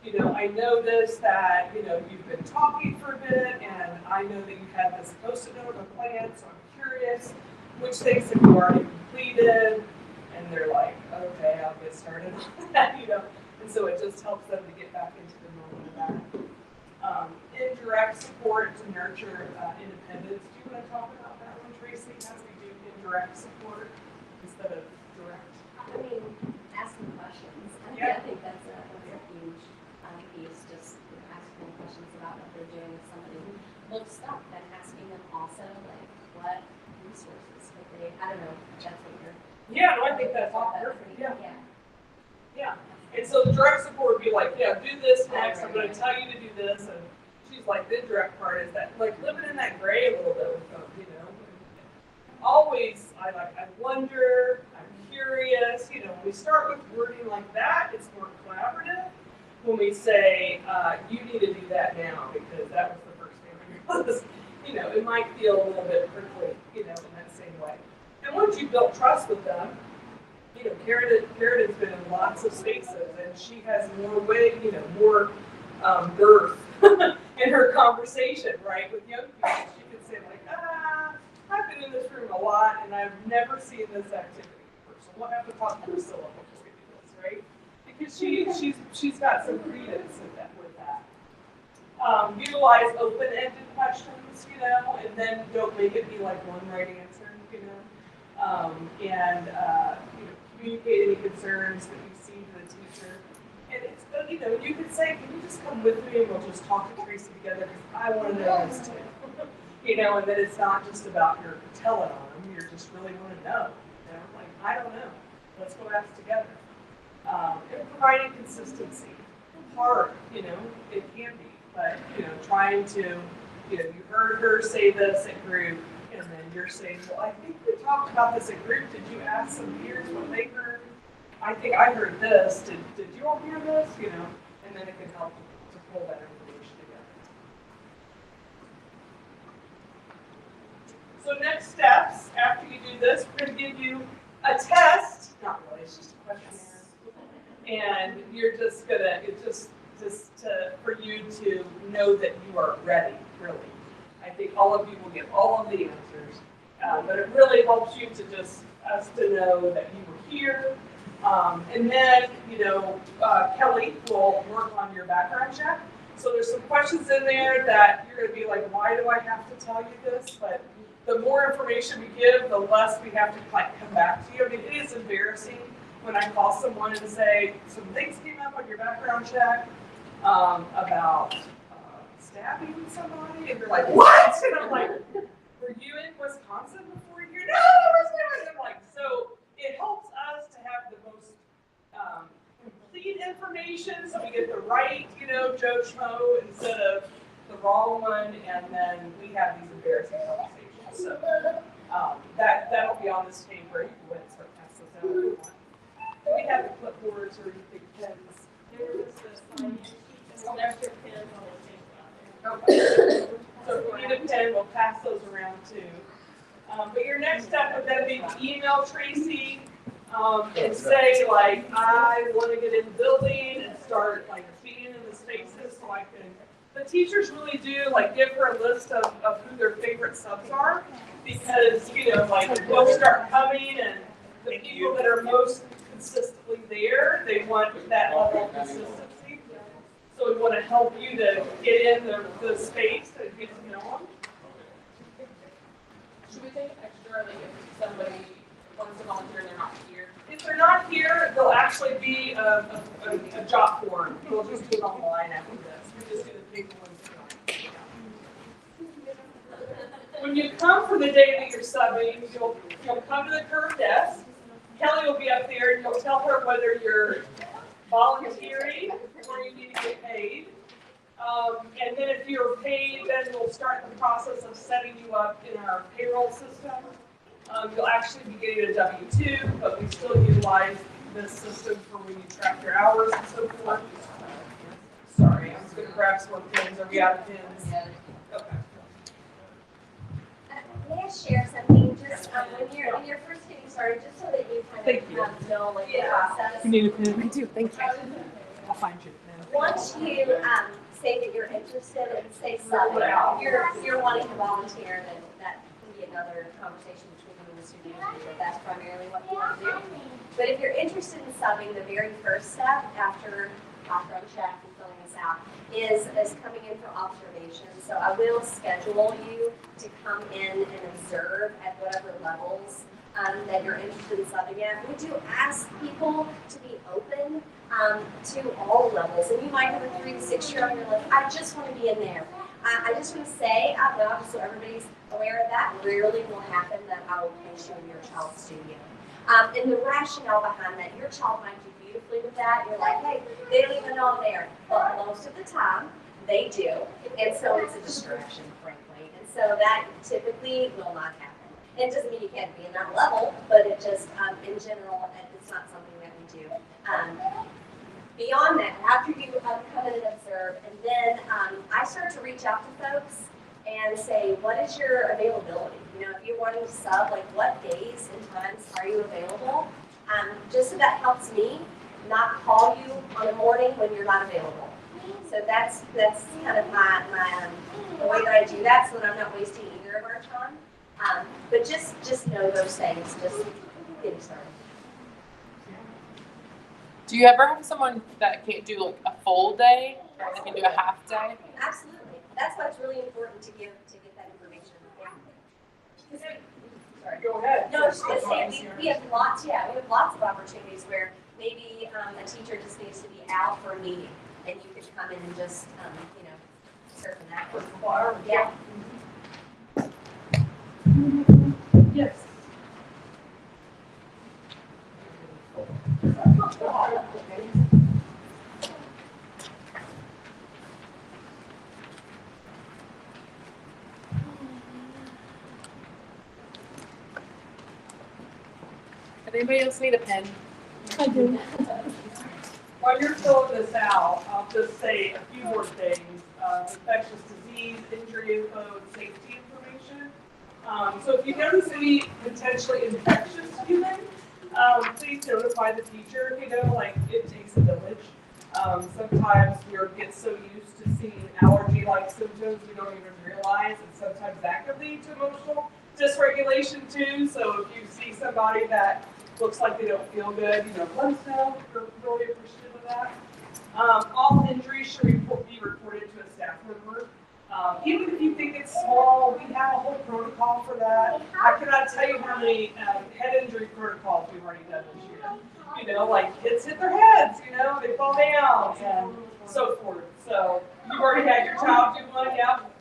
I noticed that, you've been talking for a bit, and I know that you had this post-it note of a plan, so I'm curious, which things have you already completed? And they're like, okay, I'll get started on that, And so it just helps them to get back into the moment of that. Indirect support to nurture independence. Do you want to talk about that one, Tracy? How do we do indirect support instead of direct? I mean, asking questions. Yeah. I think that's a huge piece, just asking questions about what they're doing with somebody who looks stuck, and asking them also, like, what resources could they, I don't know if that's what you're. Yeah, no, I think that's all perfect. Yeah. Yeah. Yeah. And so the direct support would be like, yeah, do this next. I'm going to tell you to do this. And she's like, the direct part is that, like, living in that gray a little bit with them, Always, I wonder, I'm curious. When we start with wording like that, it's more collaborative. When we say, you need to do that now because that was the first thing on your list, it might feel a little bit prickly, in that same way. And once you build trust with them, Karen has been in lots of spaces, and she has more weight, more girth in her conversation, right, with young people. She can say like, I've been in this room a lot, and I've never seen this activity before, so we'll have to talk to Priscilla before we do this, right? Because she's got some credence with that. Utilize open-ended questions, and then don't make it be like one right answer, and communicate any concerns that you see to the teacher. And it's, you know, you could say, can you just come with me and we'll just talk to Tracy together because I want to know this too. You know, and that it's not just about your telling on them, you just really want to know. You know, like, I don't know. Let's go ask together. And providing consistency. Hard, you know, it can be, but, you know, trying to, you know, you heard her say this at group, and then you're saying, well, I think we talked about this at group. Did you ask some peers what they heard? I think I heard this. Did you all hear this? You know, and then it can help to pull that information together. So next steps, after you do this, we're going to give you a test. Not really, it's just a questionnaire. And you're just gonna, it's just for you to know that you are ready, really. I think all of you will get all of the answers, but it really helps you to just, us to know that you were here. And then, you know, Kelly will work on your background check. So there's some questions in there that you're gonna be like, why do I have to tell you this? But the more information we give, the less we have to like come back to you. I mean, it is embarrassing when I call someone and say, some things came up on your background check about stabbing somebody, and they're like, what? And I'm like, were you in Wisconsin before you? No, I was not. I'm like, so it helps us to have the most complete information, so we get the right, you know, Joe Schmo instead of the wrong one, and then we have these embarrassing conversations. So that'll be on this paper. You can go ahead and start passing those out if you want. We have the clipboards or anything pens. There's the sign sheet and some extra pens on the table. Okay. So if we need a pen, we'll pass those around too. But your next step would then be to email Tracy and say like, I want to get in the building and start like feeding in the spaces so I can. The teachers really do like give her a list of who their favorite subs are, because you know like they'll start coming and the people that are most consistently there, they want that level of consistency. So we want to help you to get in the space and get to know them. Should we take extra, like if somebody wants to volunteer and they're not here? If they're not here, there'll actually be a job form. We'll just do it online after this. We just do the big ones tonight. When you come for the day that you're subbing, you'll come to the curved desk. Kelly will be up there and you'll tell her whether you're volunteering or you need to get paid. And then if you're paid, then we'll start the process of setting you up in our payroll system. You'll actually be getting a W-2, but we still utilize this system for when you track your hours and so forth. Sorry, I'm just going to grab some more pins. Are we out of pins? Okay. May I share something just when you're first getting started, just so that you kind of know like the process. You need a pen? I do. Thank you. I'll find you a pen. Once you say that you're interested in say subbing, you're wanting to volunteer, then that can be another conversation between you and the student manager. That's primarily what you want to do. But if you're interested in subbing, the very first step after background check and filling this out is coming in for observation. So I will schedule you to come in and observe at whatever levels that you're interested in subbing at. We do ask people to be open to all levels. And you might have a 3 to 6 year old and you're like, I just want to be in there. I just want to say out loud so everybody's aware of that. Rarely will happen that I will place you in your child's studio. And the rationale behind that, your child might do beautifully with that. You're like, hey, they don't even know I'm there. But most of the time, they do. And so it's a distraction, frankly. And so that typically will not happen. It doesn't mean you can't be in that level, but it just, in general, it's not something that we do. Beyond that, after you come in and observe, and then I start to reach out to folks and say, what is your availability? You know, if you're wanting to sub, like what days and times are you available? Just so that helps me not call you on a morning when you're not available. So that's kind of the way that I do that, so that I'm not wasting either of our time. But just know those things, just getting started. Do you ever have someone that can't do like a full day, or they can do a half day? Absolutely. That's why it's really important to get that information. Sorry, go ahead. No, I was just going to say we have lots of opportunities where maybe a teacher just needs to be out for a meeting, and you could come in and just, serve in that. Yeah. Yes. Does anybody else need a pen? While you're filling this out, I'll just say a few more things. Infectious disease, injury info, and safety information. So if you notice any potentially infectious human, please notify the teacher. Like it takes a village. Sometimes we get so used to seeing allergy-like symptoms we don't even realize, and sometimes that could lead to emotional dysregulation too. So if you see somebody that looks like they don't feel good, let us know. We're really appreciative of that. All injuries should be reported to a staff member. Even if you think it's small, we have a whole protocol for that. I cannot tell you how many head injury protocols we've already done this year. Like kids hit their heads, they fall down, and so forth. So you've already had your child do one, yep.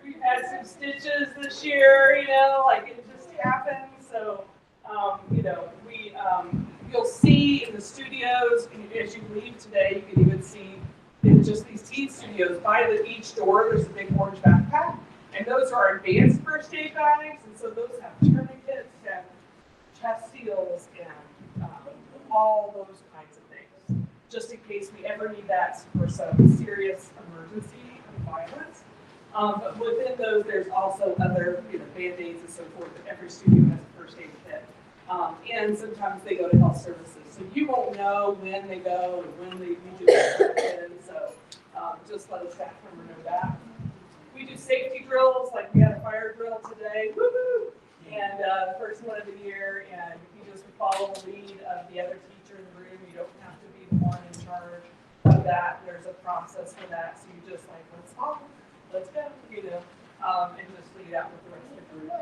We've had some stitches this year, like it just happens. So, you'll see in the studios, as you leave today, you can even see in just these teen studios, by each door, there's a big orange backpack. And those are advanced first aid bags. And so those have tourniquets and chest seals and all those kinds of things, just in case we ever need that for some serious emergency and violence. But within those, there's also other Band-Aids and so forth. Every studio has a first aid kit. And sometimes they go to health services. So you won't know when they go and when they do it. So just let a staff member know that. We do safety drills, like we had a fire drill today. Woo-hoo! And the first one of the year, and you just follow the lead of the other teacher in the room. You don't have to be the one in charge of that. There's a process for that. So you just let's go, and just lead out with the rest of the group.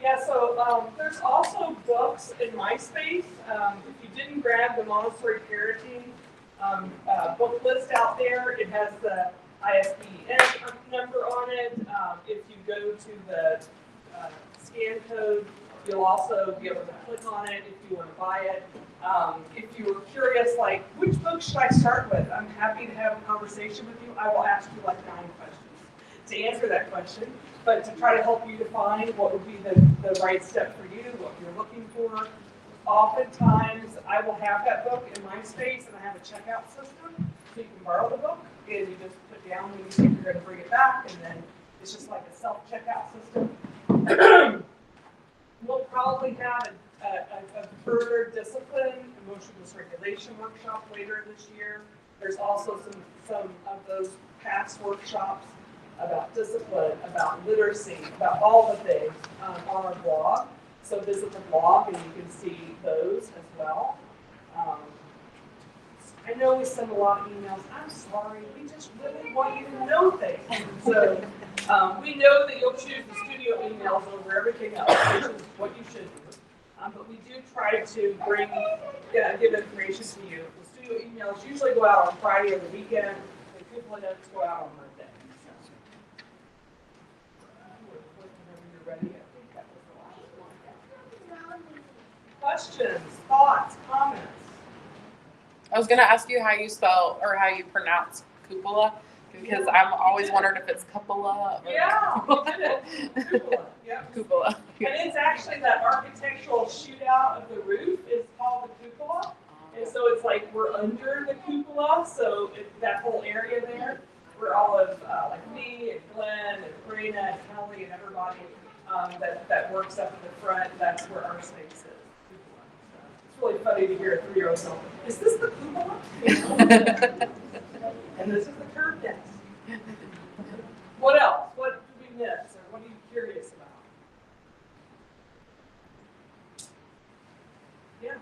Yeah, so there's also books in MySpace. If you didn't grab the Montessori parenting book list out there, it has the ISBN number on it. If you go to the scan code, you'll also be able to click on it if you want to buy it. If you were curious, like, which book should I start with? I'm happy to have a conversation with you. I will ask you like 9 questions to answer that question, but to try to help you define what would be the right step for you, what you're looking for. Oftentimes, I will have that book in MySpace, and I have a checkout system, so you can borrow the book, and you just put down when you think you're going to bring it back, and then it's just like a self-checkout system. We'll probably have a further discipline, emotional dysregulation workshop later this year. There's also some of those past workshops about discipline, about literacy, about all the things on our blog. So visit the blog and you can see those as well. I know we send a lot of emails. I'm sorry, we just really want you to know things. And so we know that you'll choose the studio emails over everything else, which is what you should do. But we do try to give information to you. The studio emails usually go out on Friday or the weekend. The Cupola notes go out on Monday. Ready? I think that was the last one. Questions, thoughts, comments? I was going to ask you how you spell or how you pronounce cupola, because I'm always wondering if it's cupola. Or Yeah, you did it. Cupola. Yep. Cupola. And it's actually that architectural shootout of the roof is called the cupola. And so it's like we're under the cupola, so that whole area there, we're all of like me and Glenn and Brina and Kelly and everybody that works up in the front. That's where our space is. It's really funny to hear a 3-year-old say, "Is this the cupola?" And this is the curb desk. What else? What did we miss, or what are you curious about? Yeah.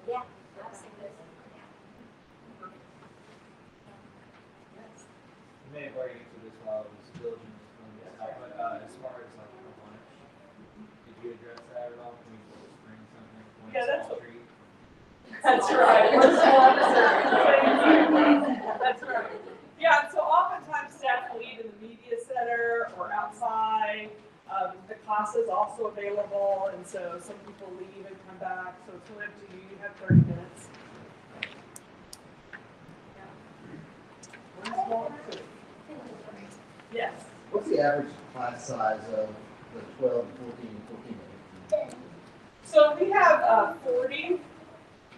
Yeah, absolutely. That's right. We're school officers. That's right. Yeah, so oftentimes staff will eat in the media center or outside. The class is also available, and so some people leave and come back. So it's really up to you. You have 30 minutes. Yeah. Yes. What's the average class size of the 12, 14, 14? So we have 40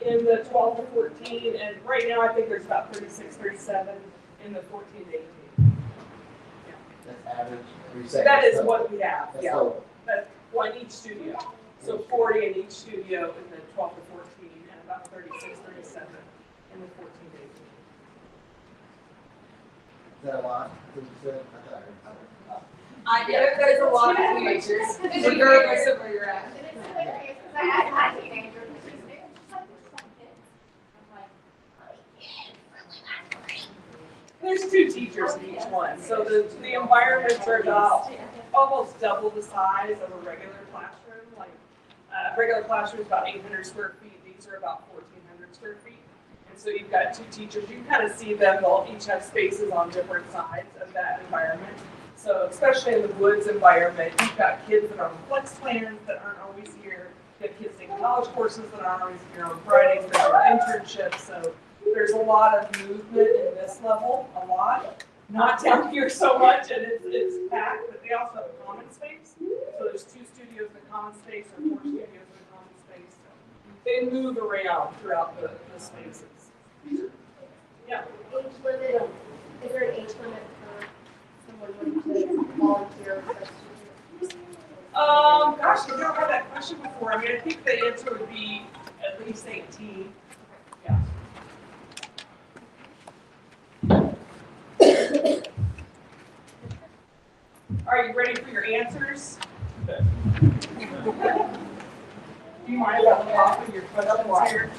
in the 12 to 14, and right now I think there's about 36, 37 in the 14 to 18. That's average. Or you saying That is total? what we have, That's yeah. total. That's one each studio. So 40 in each studio in the 12 to 14, and about 36, 37 in the 14 to 18. Is that a lot? What you said? I thought I heard something. I get it, there's a lot of teenagers, regardless of where you're at. And it's hilarious because I had my teenager and she's there, she's like, there's 20 kids. I'm like, oh, yeah, really not great. There's 2 teachers in each one, so the environments are about almost double the size of a regular classroom. Like regular classroom is about 800 square feet. These are about 1,400 square feet. And so you've got 2 teachers. You can kind of see them. They'll each have spaces on different sides of that environment. So especially in the Woods environment, you've got kids that are on flex plans that aren't always here. You have kids taking college courses that aren't always here on Fridays. There's internships. So there's a lot of movement in this level, a lot. Not down here so much, and it's packed, but they also have a common space. So there's 2 studios in a common space or 4 studios in a common space. So they move around throughout the spaces. Yeah. Age limit, is there an age limit for someone wanting to volunteer as a student? Gosh, I've never had that question before. I mean, I think the answer would be at least 18. Yeah. Are you ready for your answers? Do you mind if I off with your questions here?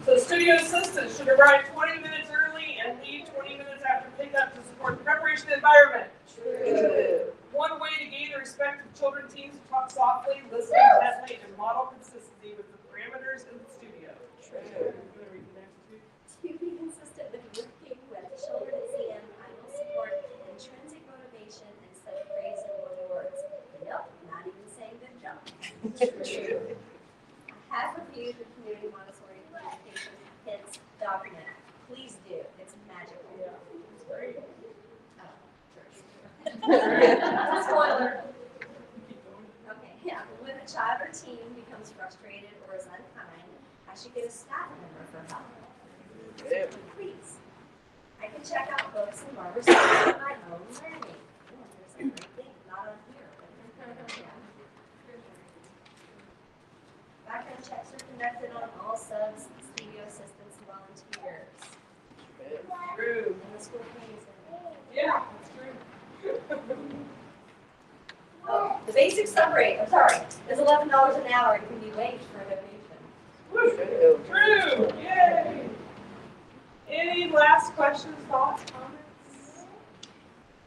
So studio assistants should arrive 20 minutes early and leave 20 minutes after pickup to support the preparation environment. True. One way to gain the respect of children teams to talk softly, listen intently, and model consistency with the parameters in the studio. True. To be consistent with working with children CM, I will support intrinsic motivation instead of praise and rewards. Nope, not even saying good job. True. I have reviewed the community Montessori education kids document. Please do. It's magical. Yeah, it's great. Spoiler. Okay, yeah. When a child or teen becomes frustrated or is unkind, I should get a staff member for help. Please. I can check out books and Barbara's for my own learning. Oh, there's a great thing, not on here, but yeah. Background checks are conducted on all subs, studio assistants, and volunteers. True. And the school pays them. Yeah, that's true. Oh, the basic sub rate, I'm sorry, is $11 an hour and can be waived for a donation. True. Yay. Any last questions, thoughts, comments?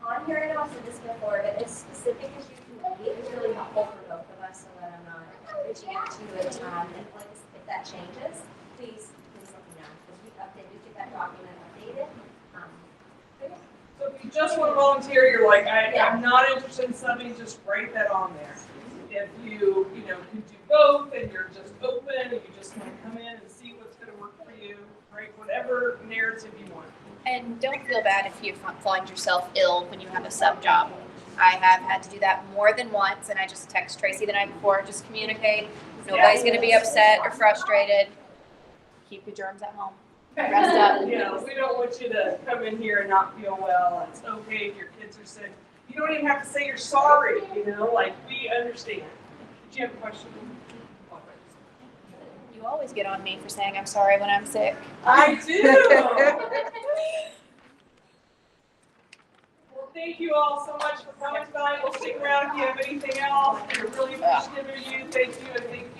On here, and also this before, but as specific as you can be, it's really helpful for both of us so that I'm not reaching out to you at a time. And like, if that changes, please let me know. Because we update, we get that document updated. So if you just want to volunteer, you're like, I'm not interested in subbing, just write that on there. If you can do both and you're just open and you just want to come in and see what's going to work for you, write whatever narrative you want. And don't feel bad if you find yourself ill when you have a sub job. I have had to do that more than once, and I just text Tracy the night before, just communicate. Nobody's going to be upset or frustrated. Keep your germs at home. Rest up. We don't want you to come in here and not feel well. It's okay if your kids are sick. You don't even have to say you're sorry, like we understand. Did you have a question? You always get on me for saying I'm sorry when I'm sick. I do. Well, thank you all so much for coming tonight. We'll stick around if you have anything else. We're really appreciative of you. Thank you, and thank you.